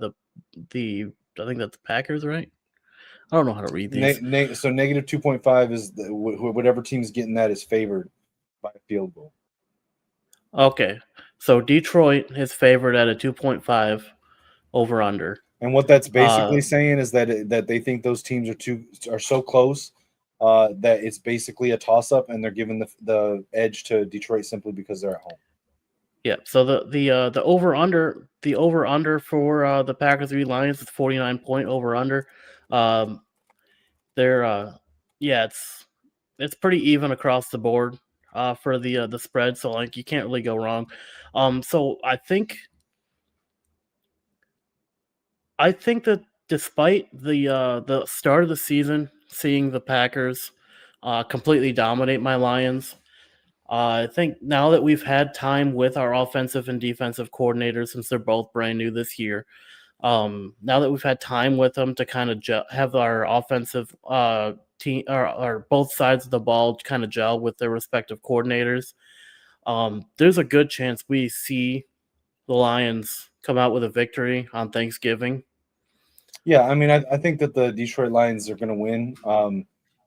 think that's Packers, right? I don't know how to read these. So negative 2.5 is whatever team's getting that is favored by a field goal. Okay, so Detroit is favored at a 2.5 over under. And what that's basically saying is that they think those teams are so close that it's basically a toss up, and they're giving the edge to Detroit simply because they're at home. Yeah. So the over under for the Packers v Lions is 49 point over under. It's pretty even across the board for the spread. So like you can't really go wrong. So I think that despite the start of the season, seeing the Packers completely dominate my Lions, I think now that we've had time with our offensive and defensive coordinators, since they're both brand new this year, now that we've had time with them to kind of have our offensive team or both sides of the ball kind of gel with their respective coordinators, there's a good chance we see the Lions come out with a victory on Thanksgiving. Yeah, I mean, I think that the Detroit Lions are going to win.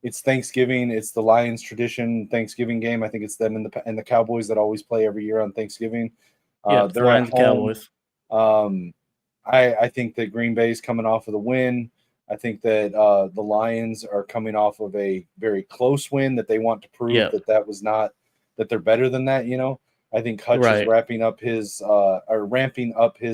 It's Thanksgiving. It's the Lions' tradition Thanksgiving game. I think it's them and the Cowboys that always play every year on Thanksgiving. They're Lions at home. Cowboys. I think that Green Bay's coming off of the win. I think that the Lions are coming off of a very close win that they want to prove Yeah, that was not that they're better than that. I think Hutch is right. ramping up his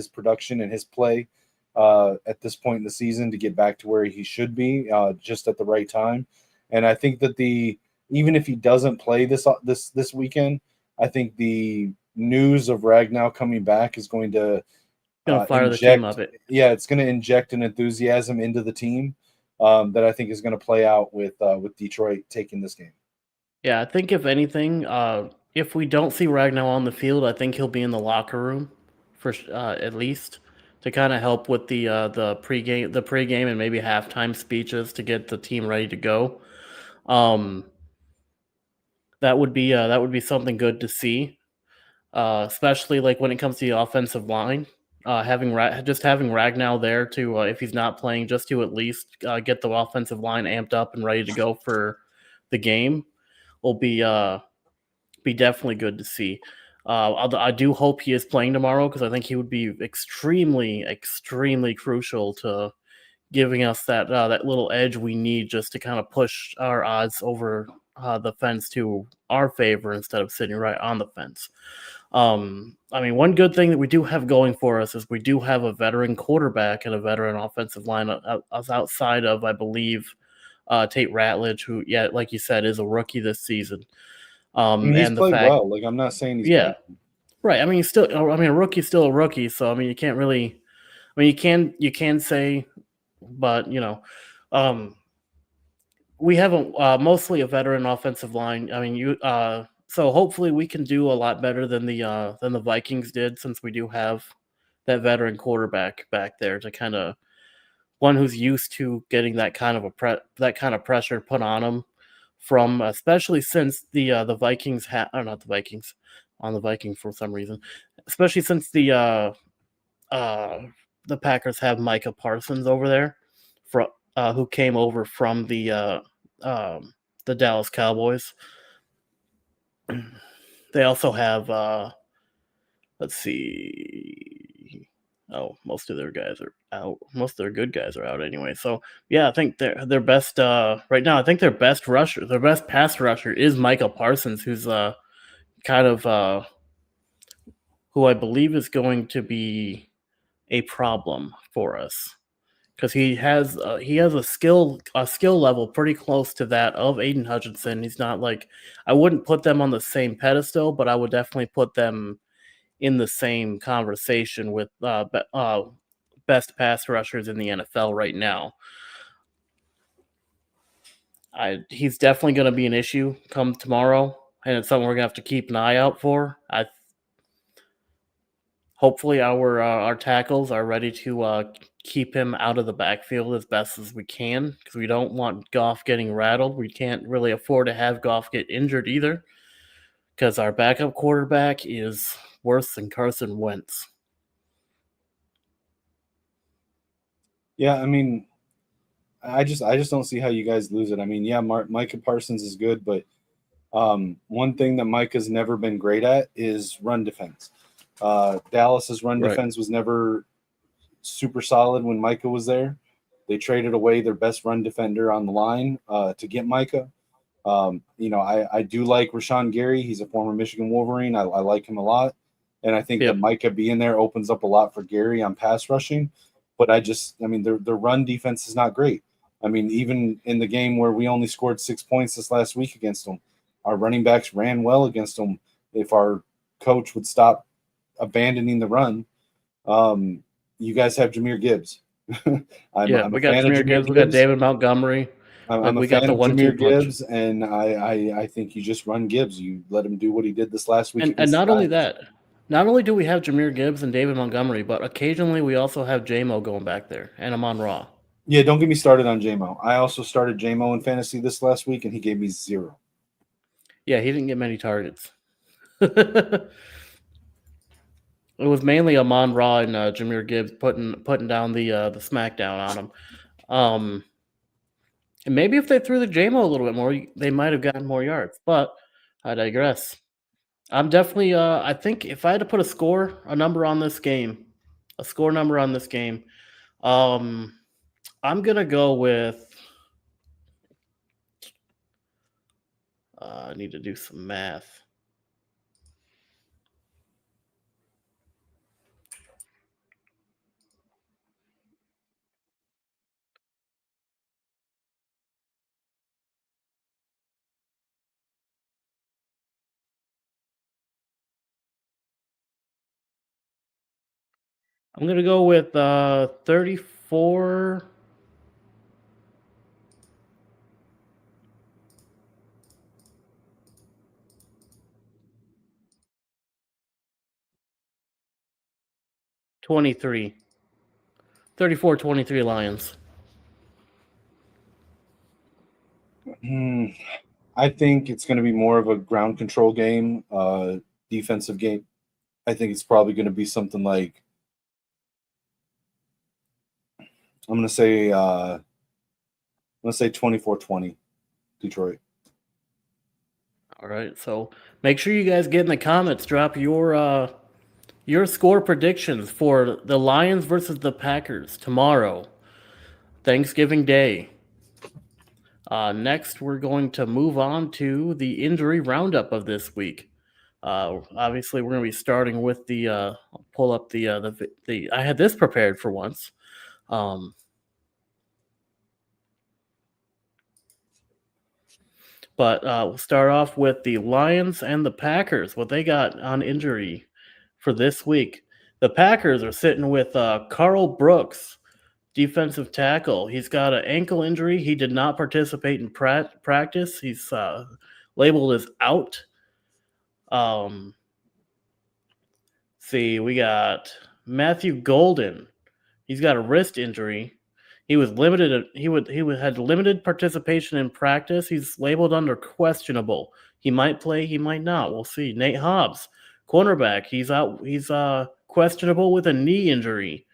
production and his play at this point in the season to get back to where he should be, just at the right time. And I think that even if he doesn't play this weekend, I think the news of Ragnow coming back is going to Gonna fire the team up. it's going to inject an enthusiasm into the team that I think is going to play out with Detroit taking this game. Yeah, I think if anything, if we don't see Ragnow on the field, I think he'll be in the locker room for at least to kind of help with the pregame and maybe halftime speeches to get the team ready to go. Um, that would be something good to see, especially like when it comes to the offensive line. Having Ragnow there to if he's not playing, just to at least get the offensive line amped up and ready to go for the game will be definitely good to see. I do hope he is playing tomorrow because I think he would be extremely, extremely crucial to giving us that little edge we need just to kind of push our odds over the fence to our favor instead of sitting right on the fence. I mean, one good thing that we do have going for us is we do have a veteran quarterback and a veteran offensive line outside of, I believe, Tate Ratledge, who, yeah, like you said, is a rookie this season. I mean, he's And the played fact, well. Like, I'm not saying he's yeah, bad. right. I mean, a rookie's still a rookie. So, I mean, you can't really, I mean, you can say, but, we have mostly a veteran offensive line. I mean, so hopefully we can do a lot better than the Vikings did, since we do have that veteran quarterback back there to kind of one who's used to getting that kind of that kind of pressure put on him from, especially since the Vikings or not the Vikings, on the Vikings for some reason, especially since uh the Packers have Micah Parsons over there, from who came over from the Dallas Cowboys. They also have let's see. Oh, most of their guys are out. Most of their good guys are out anyway. So yeah, I think their best right now. I think their best pass rusher is Michael Parsons, who's kind of who I believe is going to be a problem for us because he has a skill level pretty close to that of Aiden Hutchinson. He's not like, I wouldn't put them on the same pedestal, but I would definitely put them in the same conversation with best pass rushers in the NFL right now. He's definitely going to be an issue come tomorrow, and it's something we're going to have to keep an eye out for. Hopefully our tackles are ready to keep him out of the backfield as best as we can, because we don't want Goff getting rattled. We can't really afford to have Goff get injured either, because our backup quarterback is worse than Carson Wentz. Yeah, I mean, I just don't see how you guys lose it. I mean, yeah, Micah Parsons is good, but one thing that Micah's never been great at is run defense. Dallas's run Right. defense was never super solid when Micah was there. They traded away their best run defender on the line to get Micah. I do like Rashawn Gary. He's a former Michigan Wolverine. I like him a lot. And I think that Micah being there opens up a lot for Gary on pass rushing. But their run defense is not great. I mean, even in the game where we only scored 6 points this last week against them, our running backs ran well against them. If our coach would stop abandoning the run, you guys have Jahmyr Gibbs. I'm We a got fan of Jahmyr Gibbs. We got David Montgomery. I'm a We got fan the of 1-2 Jahmyr punch. Gibbs, and I think you just run Gibbs. You let him do what he did this last week. And not only that, not only do we have Jahmyr Gibbs and David Montgomery, but occasionally we also have J-Mo going back there and Amon Ra. Yeah, don't get me started on J-Mo. I also started J-Mo in fantasy this last week, and he gave me 0. Yeah, he didn't get many targets. It was mainly Amon Ra and Jahmyr Gibbs putting down the smackdown on him. And maybe if they threw the J-Mo a little bit more, they might have gotten more yards. But I digress. I'm definitely I think if I had to put a score number on this game, I'm gonna go with. I need to do some math. I'm gonna go with 34. 23. 34-23 Lions. I think it's going to be more of a ground control game, defensive game. I think it's probably going to be something like I'm going to say 24-20 Detroit. All right, so make sure you guys get in the comments. Drop your score predictions for the Lions versus the Packers tomorrow, Thanksgiving Day. Next, we're going to move on to the injury roundup of this week. Obviously, we're going to be starting with the. I'll pull up the. I had this prepared for once. But we'll start off with the Lions and the Packers. What they got on injury for this week. The Packers are sitting with Carl Brooks, defensive tackle. He's got an ankle injury. He did not participate in practice. He's labeled as out. See, we got Matthew Golden. He's got a wrist injury. He was limited. Had limited participation in practice. He's labeled under questionable. He might play. He might not. We'll see. Nate Hobbs, cornerback. He's out. He's questionable with a knee injury.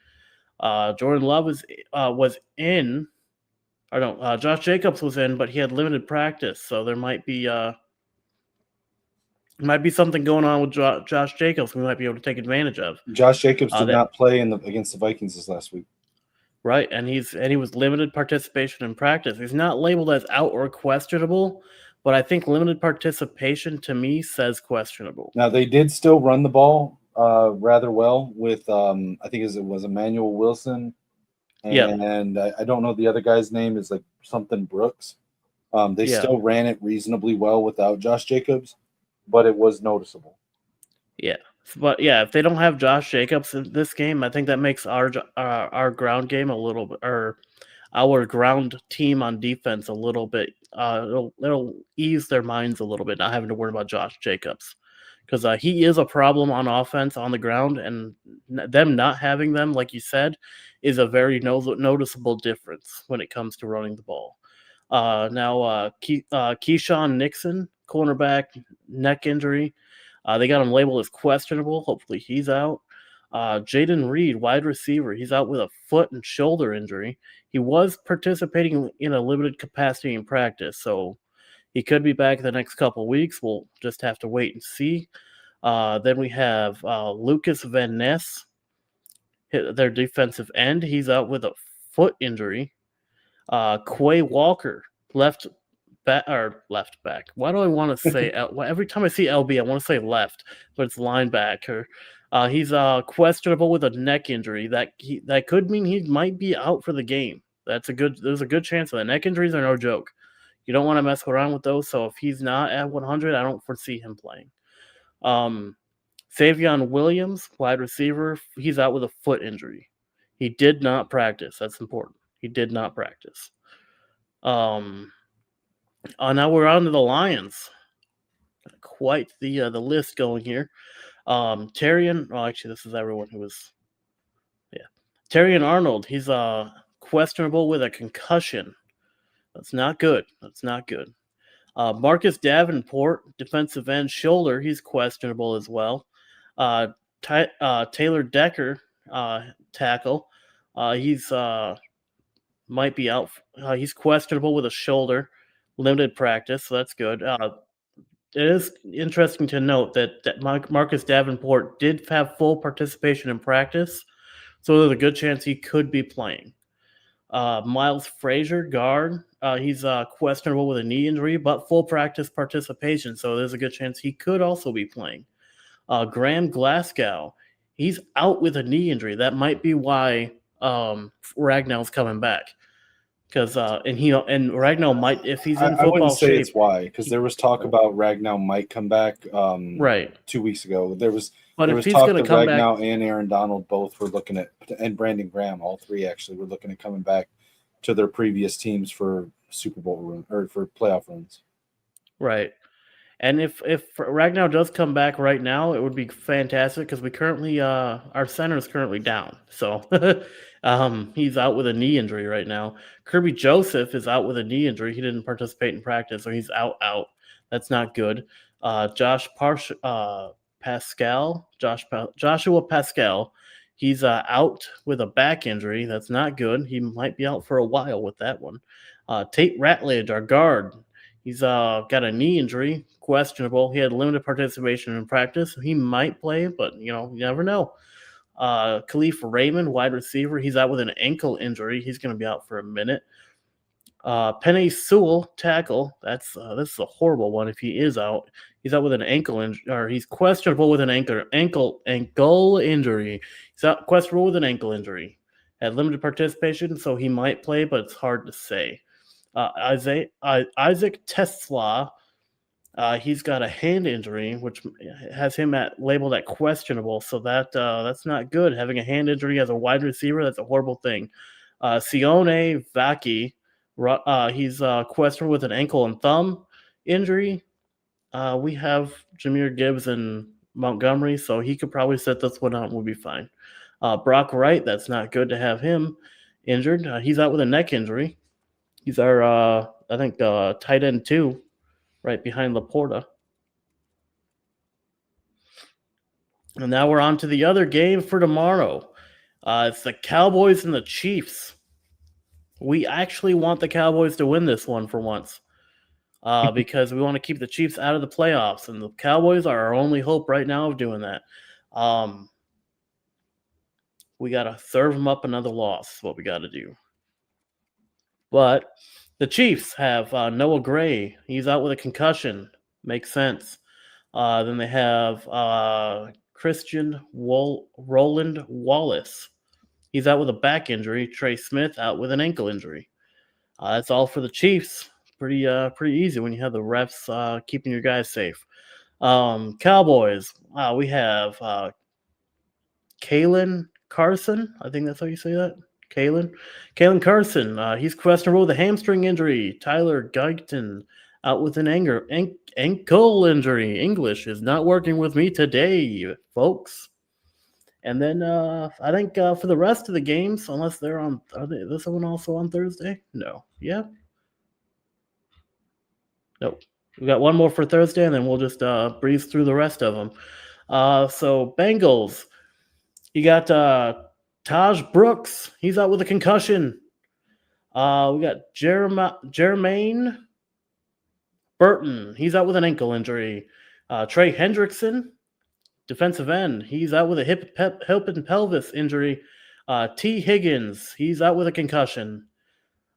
Jordan Love was in. Or no, Josh Jacobs was in, but he had limited practice. So there might be something going on with Josh Jacobs we might be able to take advantage of. Josh Jacobs did not play against the Vikings this last week. Right, and he was limited participation in practice. He's not labeled as out or questionable, but I think limited participation to me says questionable. Now they did still run the ball rather well with I think it was Emmanuel Wilson, and I don't know the other guy's name is like something Brooks. They still ran it reasonably well without Josh Jacobs, but it was noticeable. Yeah. But yeah, if they don't have Josh Jacobs in this game, I think that makes our ground game a little bit, or our ground team on defense a little bit. It'll ease their minds a little bit, not having to worry about Josh Jacobs, because he is a problem on offense on the ground, and them not having them, like you said, is a very noticeable difference when it comes to running the ball. Now, Keyshawn Nixon, cornerback, neck injury. They got him labeled as questionable. Hopefully he's out. Jaden Reed, wide receiver. He's out with a foot and shoulder injury. He was participating in a limited capacity in practice, so he could be back in the next couple weeks. We'll just have to wait and see. Then we have Lucas Van Ness, their defensive end. He's out with a foot injury. Quay Walker, left back. Why do I want to say every time I see LB, I want to say left, but it's linebacker. He's questionable with a neck injury. That could mean he might be out for the game. There's a good chance of that. Neck injuries are no joke. You don't want to mess around with those. So if he's not at 100, I don't foresee him playing. Savion Williams, wide receiver, he's out with a foot injury. He did not practice. That's important. He did not practice. Now we're on to the Lions. Quite the list going here. Terrion. Well, actually, this is everyone who was. Yeah, Terrion Arnold. He's questionable with a concussion. That's not good. Marcus Davenport, defensive end, shoulder. He's questionable as well. Taylor Decker, tackle. He's might be out. He's questionable with a shoulder, limited practice, so that's good. It is interesting to note that Marcus Davenport did have full participation in practice, so there's a good chance he could be playing. Miles Frazier, guard. He's questionable with a knee injury, but full practice participation, so there's a good chance he could also be playing. Graham Glasgow, he's out with a knee injury. That might be why Ragnall's coming back. Because and Ragnow might, if he's in I wouldn't football say shape, it's why, because there was talk about Ragnow might come back right? 2 weeks ago. There was But there if was he's talk going to that come back, Ragnow and Aaron Donald both were looking at, and Brandon Graham, all three actually were looking at coming back to their previous teams for Super Bowl run or for playoff runs. right? And if Ragnow does come back right now, it would be fantastic because we currently our center is currently down, so he's out with a knee injury right now. Kirby Joseph is out with a knee injury. He didn't participate in practice, so he's out. That's not good. Joshua Pascal, he's out with a back injury. That's not good. He might be out for a while with that one. Tate Ratledge, our guard, he's got a knee injury, questionable. He had limited participation in practice. He might play, but you never know. Khalif Raymond, wide receiver, he's out with an ankle injury. He's going to be out for a minute. Penny Sewell, tackle. This is a horrible one. If he is out, he's out with an ankle injury, or he's questionable with an ankle injury. He's out questionable with an ankle injury. Had limited participation, so he might play, but it's hard to say. Isaac Tesla, he's got a hand injury, which has him labeled at questionable. So that's not good. Having a hand injury as a wide receiver, that's a horrible thing. Sione Vaki, he's questionable with an ankle and thumb injury. We have Jahmyr Gibbs and Montgomery, so he could probably set this one out and we'll be fine. Brock Wright, that's not good to have him injured. He's out with a neck injury. He's our, I think, tight end 2, right behind LaPorta. And now we're on to the other game for tomorrow. It's the Cowboys and the Chiefs. We actually want the Cowboys to win this one for once because we want to keep the Chiefs out of the playoffs, and the Cowboys are our only hope right now of doing that. We got to serve them up another loss is what we got to do. But the Chiefs have Noah Gray. He's out with a concussion. Makes sense. Then they have Christian Roland Wallace. He's out with a back injury. Trey Smith out with an ankle injury. That's all for the Chiefs. Pretty easy when you have the refs keeping your guys safe. Cowboys. We have Kalen Carson. I think that's how you say that. Kalen Carson, he's questionable with a hamstring injury. Tyler Guyton out with an ankle injury. English is not working with me today, folks. And then I think for the rest of the games, unless they're on, this one also on Thursday? No. Yeah? Nope. We got one more for Thursday, and then we'll just breeze through the rest of them. So Bengals, you got Taj Brooks. He's out with a concussion. We got Jermaine Burton. He's out with an ankle injury. Trey Hendrickson, defensive end. He's out with a hip and pelvis injury. T. Higgins. He's out with a concussion.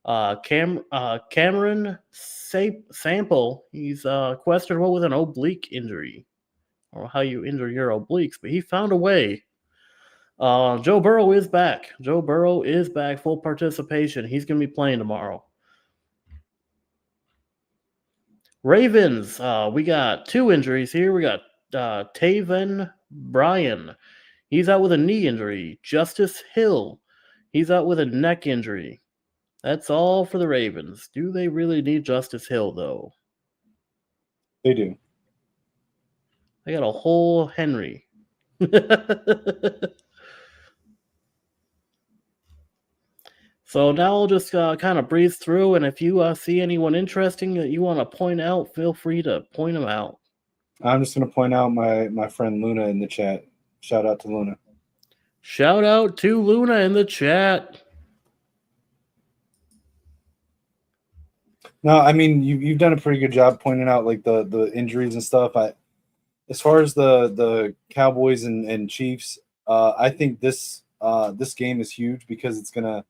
Cameron Sample. He's questionable with an oblique injury. I don't know how you injure your obliques, but he found a way. Joe Burrow is back. Full participation. He's going to be playing tomorrow. Ravens, we got 2 injuries here. We got Taven Bryan. He's out with a knee injury. Justice Hill. He's out with a neck injury. That's all for the Ravens. Do they really need Justice Hill, though? They do. They got a whole Henry. So now I'll just kind of breeze through, and if you see anyone interesting that you want to point out, feel free to point them out. I'm just going to point out my friend Luna in the chat. Shout out to Luna. Shout out to Luna in the chat. No, I mean you've done a pretty good job pointing out like the injuries and stuff. As far as the Cowboys and Chiefs, I think this game is huge because it's gonna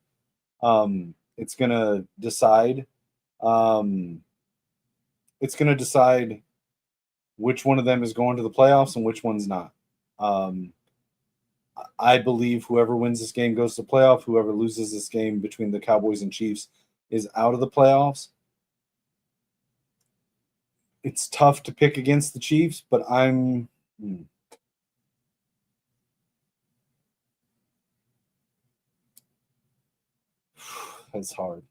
It's gonna decide. Um, it's gonna decide which one of them is going to the playoffs and which one's not. Um, I believe whoever wins this game goes to the playoff. Whoever loses this game between the Cowboys and Chiefs is out of the playoffs. It's tough to pick against the Chiefs, but that's hard.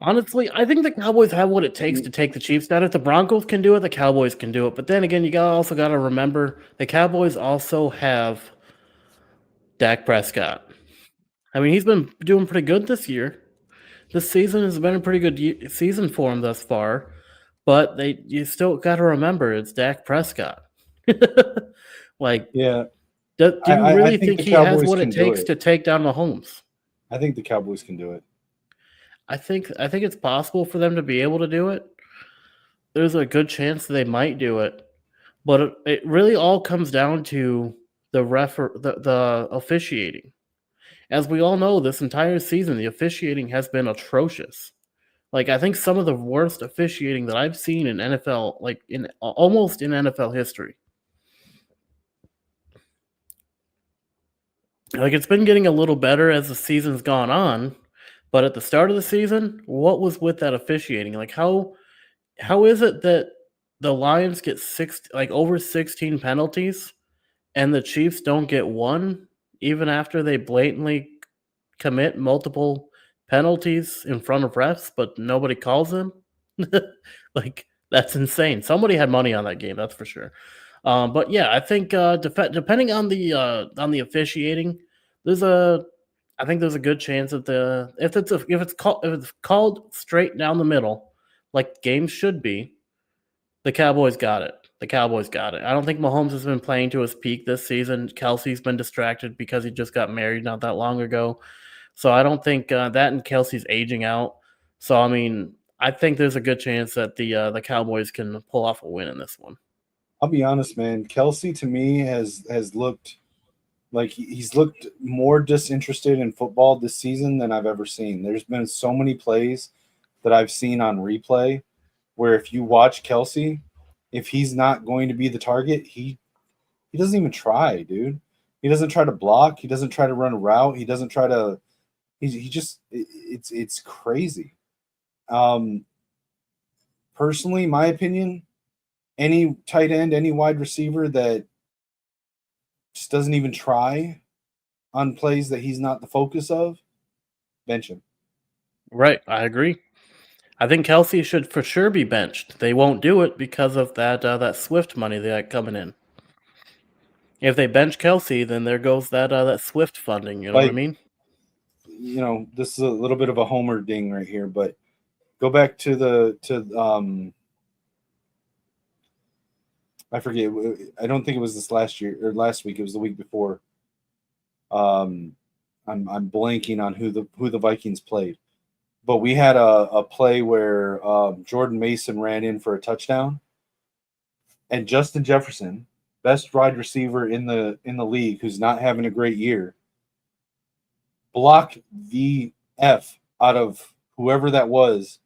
Honestly, I think the Cowboys have what it takes to take the Chiefs down. If the Broncos can do it, the Cowboys can do it. But then again, you also got to remember the Cowboys also have Dak Prescott. I mean, he's been doing pretty good this year. This season has been a pretty good season for him thus far. But you still got to remember it's Dak Prescott. Like, Yeah, do you I really think think the he has Cowboys what can it do takes it. to take down Mahomes? I think the Cowboys can do it. I think it's possible for them to be able to do it. There's a good chance they might do it, but it really all comes down to the officiating. As we all know, this entire season the officiating has been atrocious. Like, I think some of the worst officiating that I've seen in NFL, like in almost in NFL history. Like, it's been getting a little better as the season's gone on, but at the start of the season, what was with that officiating? Like, how is it that the Lions get over 16 penalties and the Chiefs don't get one, even after they blatantly commit multiple penalties in front of refs, but nobody calls them? Like, that's insane. Somebody had money on that game, that's for sure. But yeah, I think depending on the officiating, I think there's a good chance that if it's called straight down the middle, like games should be, the Cowboys got it. The Cowboys got it. I don't think Mahomes has been playing to his peak this season. Kelsey's been distracted because he just got married not that long ago. So I don't think that, and Kelsey's aging out. So I mean, I think there's a good chance that the Cowboys can pull off a win in this one. I'll be honest, man. Kelsey to me has looked like he's looked more disinterested in football this season than I've ever seen. There's been so many plays that I've seen on replay where if you watch Kelsey, if he's not going to be the target, he doesn't even try, dude. He doesn't try to block. He doesn't try to run a route. He doesn't try to. He just it's crazy. Um, Personally, my opinion, any tight end, any wide receiver that just doesn't even try on plays that he's not the focus of, bench him. Right, I agree. I think Kelsey should for sure be benched. They won't do it because of that Swift money they got coming in. If they bench Kelsey, then there goes that Swift funding. You know what I Like, mean? this is a little bit of a homer ding right here, but go back to I forget. I don't think it was this last year or last week. It was the week before. I'm blanking on who the Vikings played, but we had a play where Jordan Mason ran in for a touchdown, and Justin Jefferson, best wide receiver in the league, who's not having a great year, blocked the F out of whoever that was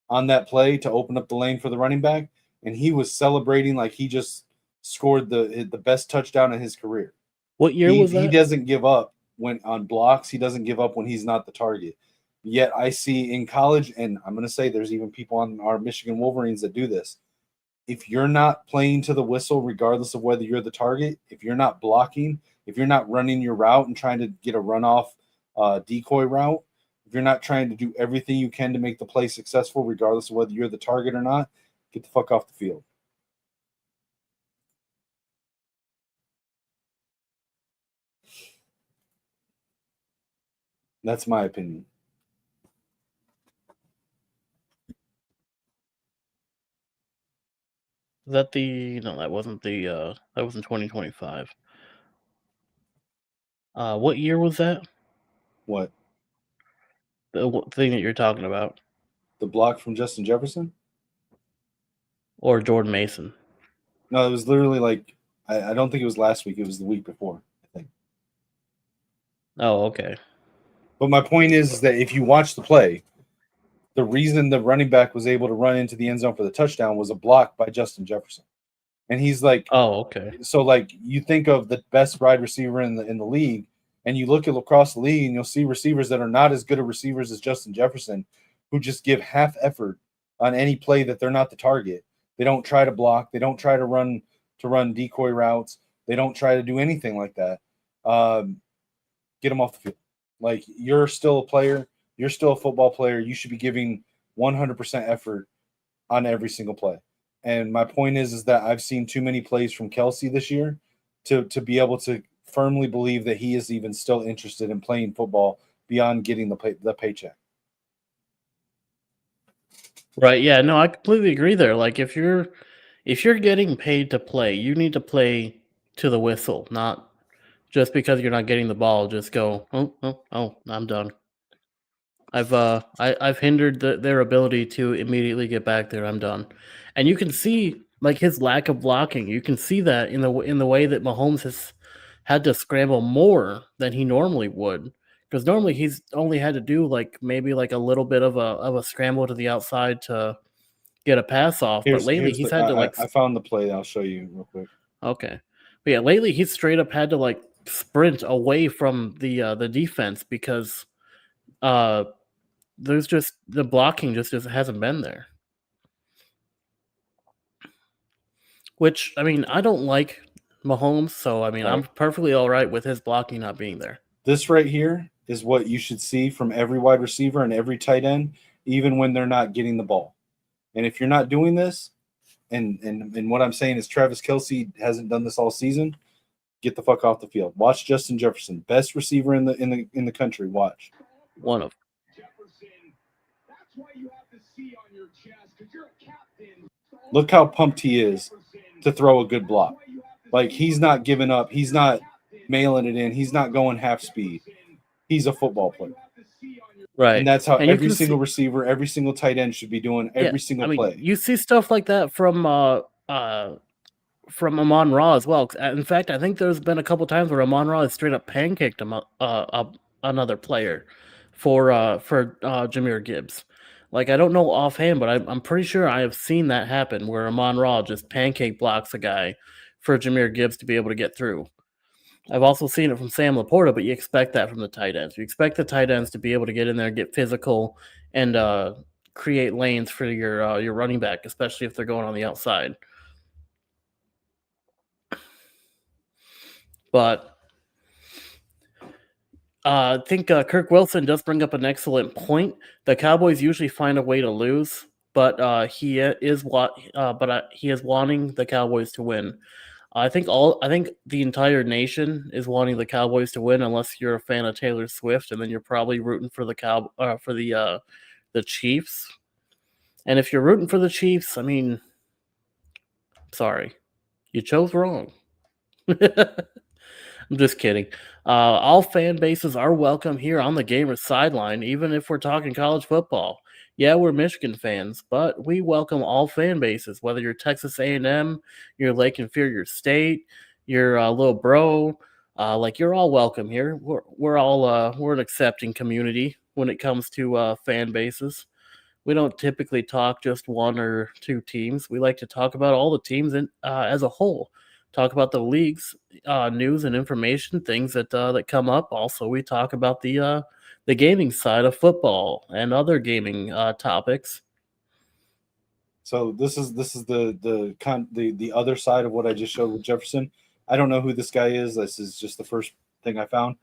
on that play to open up the lane for the running back, and he was celebrating like he just scored the best touchdown in his career. What year was He that? doesn't give up when on blocks. He doesn't give up when he's not the target. Yet I see in college, and I'm going to say there's even people on our Michigan Wolverines that do this. If you're not playing to the whistle, regardless of whether you're the target, if you're not blocking, if you're not running your route and trying to get a runoff decoy route, if you're not trying to do everything you can to make the play successful, regardless of whether you're the target or not, get the fuck off the field. That's my opinion. Is that no, that wasn't that was in 2025. What year was that? What? The thing that you're talking about, The block from Justin Jefferson? or Jordan Mason? No, it was literally like I don't think it was last week. It was the week before, I think. Oh, okay. But my point is that if you watch the play, the reason the running back was able to run into the end zone for the touchdown was a block by Justin Jefferson. And he's like, Oh, okay. so like you think of the best wide receiver in the league, and you look at across the league, and you'll see receivers that are not as good of receivers as Justin Jefferson, who just give half effort on any play that they're not the target. They don't try to block. They don't try to run decoy routes. They don't try to do anything like that. Get them off the field. Like, you're still a player. You're still a football player. You should be giving 100% effort on every single play. And my point is that I've seen too many plays from Kelsey this year to be able to firmly believe that he is even still interested in playing football beyond getting the paycheck. Right. Yeah. No, I completely agree there. Like, if you're getting paid to play, you need to play to the whistle, not just because you're not getting the ball. Just go, oh, I'm done. I've hindered their ability to immediately get back there. I'm done. And you can see like his lack of blocking. You can see that in the way that Mahomes has had to scramble more than he normally would. Because normally he's only had to do like maybe like a little bit of a scramble to the outside to get a pass off. But lately Here's he's the had to I found the play. I'll show you real quick. okay. But yeah, lately he's straight up had to like sprint away from the defense because uh there's just the blocking just hasn't been there. Which I mean, I don't like Mahomes, so I mean, All I'm right. perfectly all right with his blocking not being there. This right here is what you should see from every wide receiver and every tight end, even when they're not getting the ball. And if you're not doing this, and what I'm saying is Travis Kelsey hasn't done this all season, get the fuck off the field. Watch Justin Jefferson, best receiver in the country. Watch. One of Look how pumped he is to throw a good block. Like, he's not giving up. He's not mailing it in. He's not going half speed. He's a football player. And right, that's how and you every can single see, receiver, every single tight end should be doing yeah. every I single mean, play. you see stuff like that from Amon Ra as well. In fact, I think there's been a couple times where Amon Ra has straight up pancaked another player for Jameer Gibbs. Like, I don't know offhand, but I'm pretty sure I have seen that happen where Amon Ra just pancake blocks a guy for Jameer Gibbs to be able to get through. I've also seen it from Sam LaPorta, but you expect that from the tight ends. You expect the tight ends to be able to get in there, get physical, and create lanes for your running back, especially if they're going on the outside. But I think Kirk Wilson does bring up an excellent point. The Cowboys usually find a way to lose, but he is wanting the Cowboys to win. I think the entire nation is wanting the Cowboys to win, unless you're a fan of Taylor Swift, and then you're probably rooting for the Chiefs. And if you're rooting for the Chiefs, I mean, sorry, you chose wrong. I'm just kidding. All fan bases are welcome here on the Gamers Sideline, even if we're talking college football. Yeah, we're Michigan fans, but we welcome all fan bases, whether you're Texas A&M, you're Lake Inferior State, you're little bro, like, you're all welcome here. We're an accepting community when it comes to fan bases. We don't typically talk just one or two teams. We like to talk about all the teams as a whole. Talk about the league's news and information, things that come up. Also, we talk about the gaming side of football and other gaming topics. So this is the other side of what I just showed with Jefferson. I don't know who this guy is. This is just the first thing I found.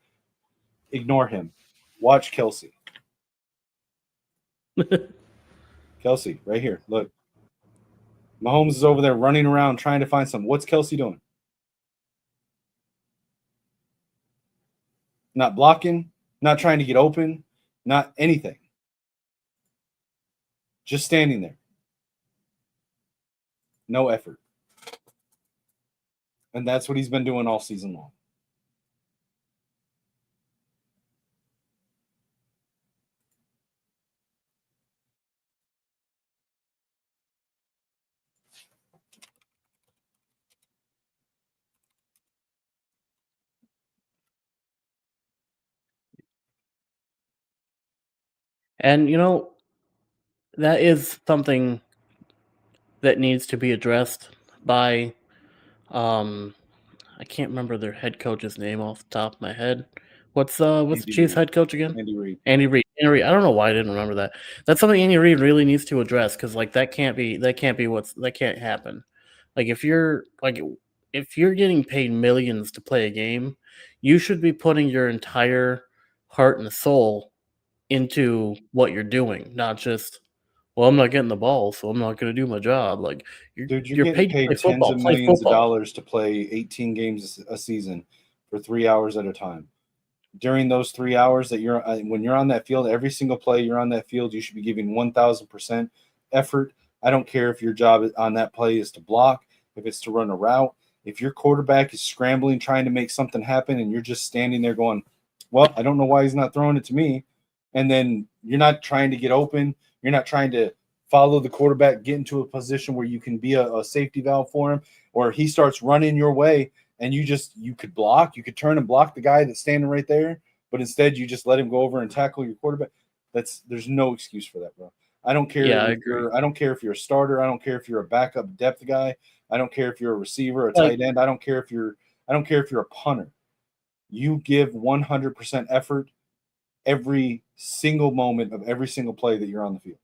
Ignore him. Watch Kelsey. Kelsey, right here. Look. Mahomes is over there running around trying to find something. What's Kelsey doing? Not blocking, not trying to get open, not anything. Just standing there. No effort. And that's what he's been doing all season long. And that is something that needs to be addressed by um I can't remember their head coach's name off the top of my head. What's the Andy Chiefs Reid. head coach again? Andy Reid. Andy Reid. Andy Reid. I don't know why I didn't remember that. That's something Andy Reid really needs to address because like that can't happen. Like if you're getting paid millions to play a game, you should be putting your entire heart and soul into what you're doing, not just well, I'm not getting the ball, so I'm not going to do my job. Like Dude, you're you're getting paid to play paid tens football. of Play millions of football. dollars to play 18 games a season for 3 hours at a time. During those 3 hours that when you're on that field, every single play you're on that field, you should be giving 1,000% effort. I don't care if your job on that play is to block, if it's to run a route, if your quarterback is scrambling trying to make something happen, and you're just standing there going, "Well, I don't know why he's not throwing it to me," and then you're not trying to get open, you're not trying to follow the quarterback, get into a position where you can be a safety valve for him, or he starts running your way and you could block, you could turn and block the guy that's standing right there, but instead you just let him go over and tackle your quarterback. There's no excuse for that, bro. Yeah, I agree. I don't care if you're a starter, I don't care if you're a backup depth guy, I don't care if you're a receiver, a Like tight end, I don't care if you're a punter. You give 100% effort every single moment of every single play that you're on the field.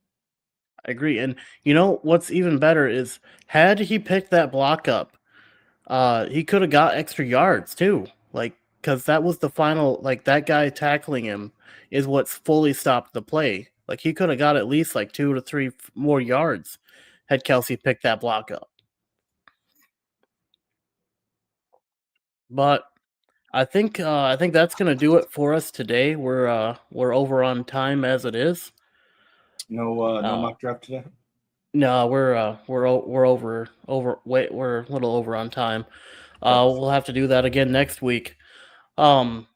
I agree. And what's even better is had he picked that block up, he could have got extra yards too. Like because that was the final. Like that guy tackling him is what's fully stopped the play. Like he could have got at least like 2 to 3 more yards had Kelsey picked that block up. But I think that's gonna do it for us today. We're over on time as it is. No Uh, mock draft today. no, we're over. Wait, we're a little over on time. Okay. We'll have to do that again next week. Um,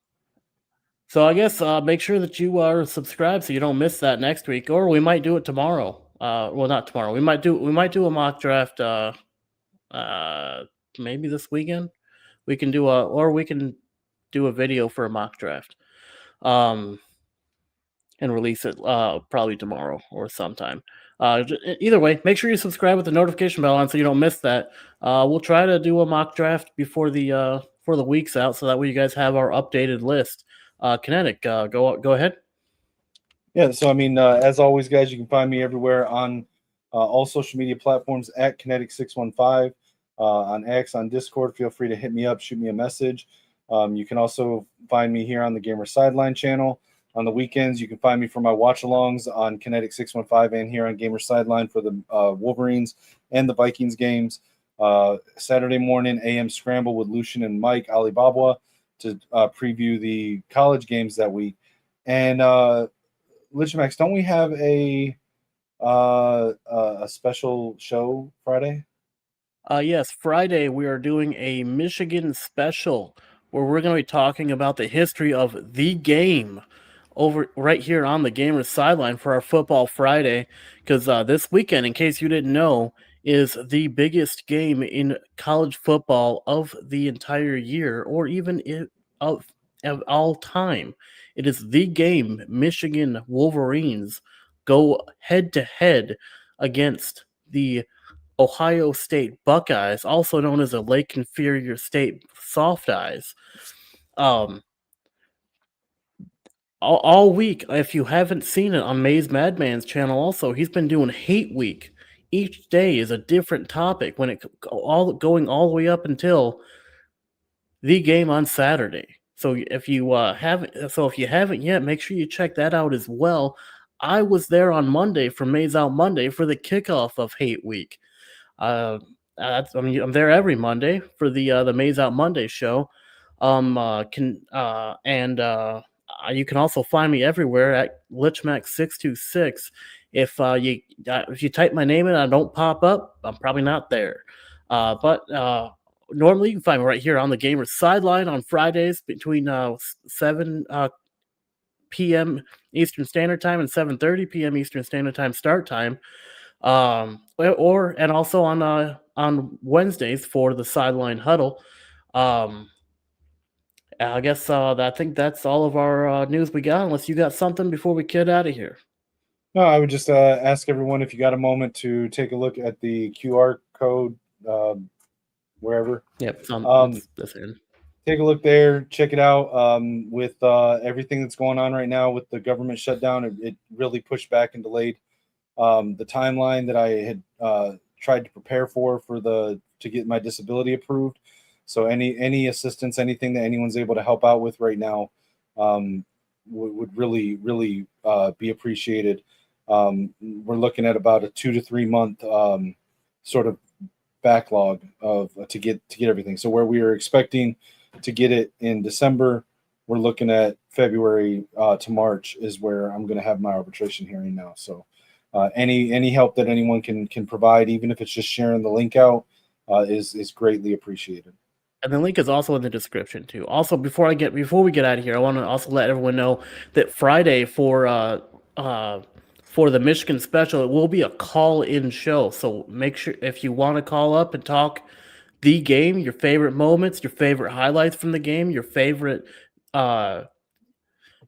so I guess make sure that you are subscribed so you don't miss that next week, or we might do it tomorrow. Well, not tomorrow. We might do a mock draft. Uh, maybe this weekend. We can do a video for a mock draft. Um, and release it probably tomorrow or sometime. Either way, make sure you subscribe with the notification bell on so you don't miss that. We'll try to do a mock draft before the week's out, so that way you guys have our updated list. Kinetic, go ahead. Yeah, so I mean, as always, guys, you can find me everywhere on all social media platforms at Kinetic615 on X, on Discord. Feel free to hit me up, shoot me a message. You can also find me here on the Gamer Sideline channel. On the weekends, you can find me for my watch-alongs on Kinetic615 and here on Gamer Sideline for the Wolverines and the Vikings games. Saturday morning, AM Scramble with Lucian and Mike Alibaba to preview the college games that week. And Lichmax, don't we have a special show Friday? Yes, Friday we are doing a Michigan special where we're going to be talking about the history of the game over right here on the Gamers Sideline for our Football Friday. Because this weekend, in case you didn't know, is the biggest game in college football of the entire year, or even of all time. It is the game. Michigan Wolverines go head to head against the Ohio State Buckeyes, also known as the Lake Inferior State Soft Eyes. Um, all week, if you haven't seen it on Maze Madman's channel, also he's been doing Hate Week. Each day is a different topic when it going all the way up until the game on Saturday. So if you haven't yet, make sure you check that out as well. I was there on Monday for Maze Out Monday for the kickoff of Hate Week. I'm there every Monday for the Maze Out Monday show. You can also find me everywhere at Lichmax626. If you type my name in and I don't pop up, I'm probably not there. But normally you can find me right here on the Gamers Sideline on Fridays between 7 p.m. Eastern Standard Time and 7:30 p.m. Eastern Standard Time start time. And also on Wednesdays for the Sideline Huddle. I guess I think that's all of our news we got. Unless you got something before we get out of here. No, I would just ask everyone if you got a moment to take a look at the QR code wherever. Yep, it's on this end. Take a look there, check it out. With everything that's going on right now with the government shutdown, it really pushed back and delayed the timeline that I had tried to prepare for to get my disability approved. So any assistance, anything that anyone's able to help out with right now would really be appreciated. We're looking at about a 2 to 3 month sort of backlog to get everything. So where we are expecting to get it in December, we're looking at February to March is where I'm going to have my arbitration hearing now. So any help that anyone can provide, even if it's just sharing the link out, is greatly appreciated. And the link is also in the description too. Also, before we get out of here, I want to also let everyone know that Friday for the Michigan special, it will be a call-in show. So make sure if you want to call up and talk the game, your favorite moments, your favorite highlights from the game, your favorite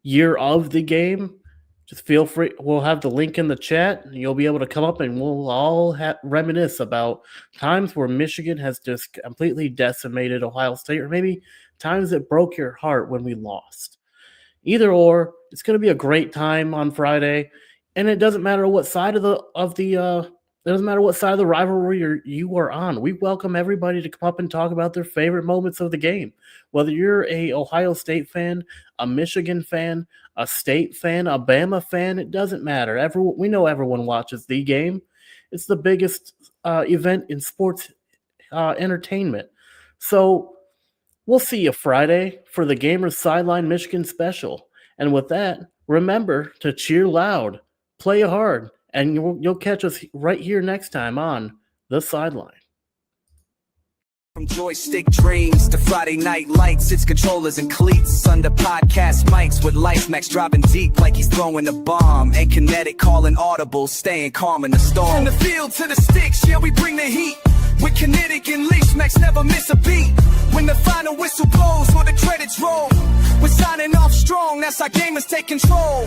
year of the game, just feel free. We'll have the link in the chat. And you'll be able to come up and we'll all reminisce about times where Michigan has just completely decimated Ohio State, or maybe times that broke your heart when we lost. Either or, it's going to be a great time on Friday, and it doesn't matter what side of the rivalry you are on. We welcome everybody to come up and talk about their favorite moments of the game. Whether you're a Ohio State fan, a Michigan fan, a State fan, a Bama fan, it doesn't matter. We know everyone watches the game. It's the biggest event in sports entertainment. So we'll see you Friday for the Gamers Sideline Michigan special. And with that, remember to cheer loud, play hard, and you'll catch us right here next time on The Sideline. From joystick dreams to Friday night lights, it's controllers and cleats under podcast mics with Life Max driving deep like he's throwing a bomb, and Kinetic calling audible, staying calm in the storm. From the field to the sticks, yeah, we bring the heat. With Kinetic and Leash Max, never miss a beat. When the final whistle blows or the credits roll, we're signing off strong, that's our gamers take control.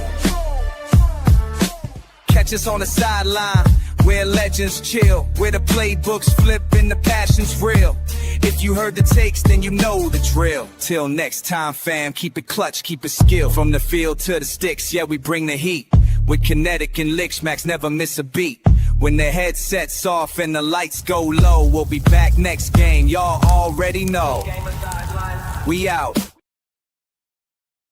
Catch us on the sideline, where legends chill, where the playbooks flip and the passion's real. If you heard the takes, then you know the drill. Till next time, fam, keep it clutch, keep it skill. From the field to the sticks, yeah, we bring the heat. With Kinetic and Lich Max, never miss a beat. When the headset's off and the lights go low, we'll be back next game, y'all already know. We out.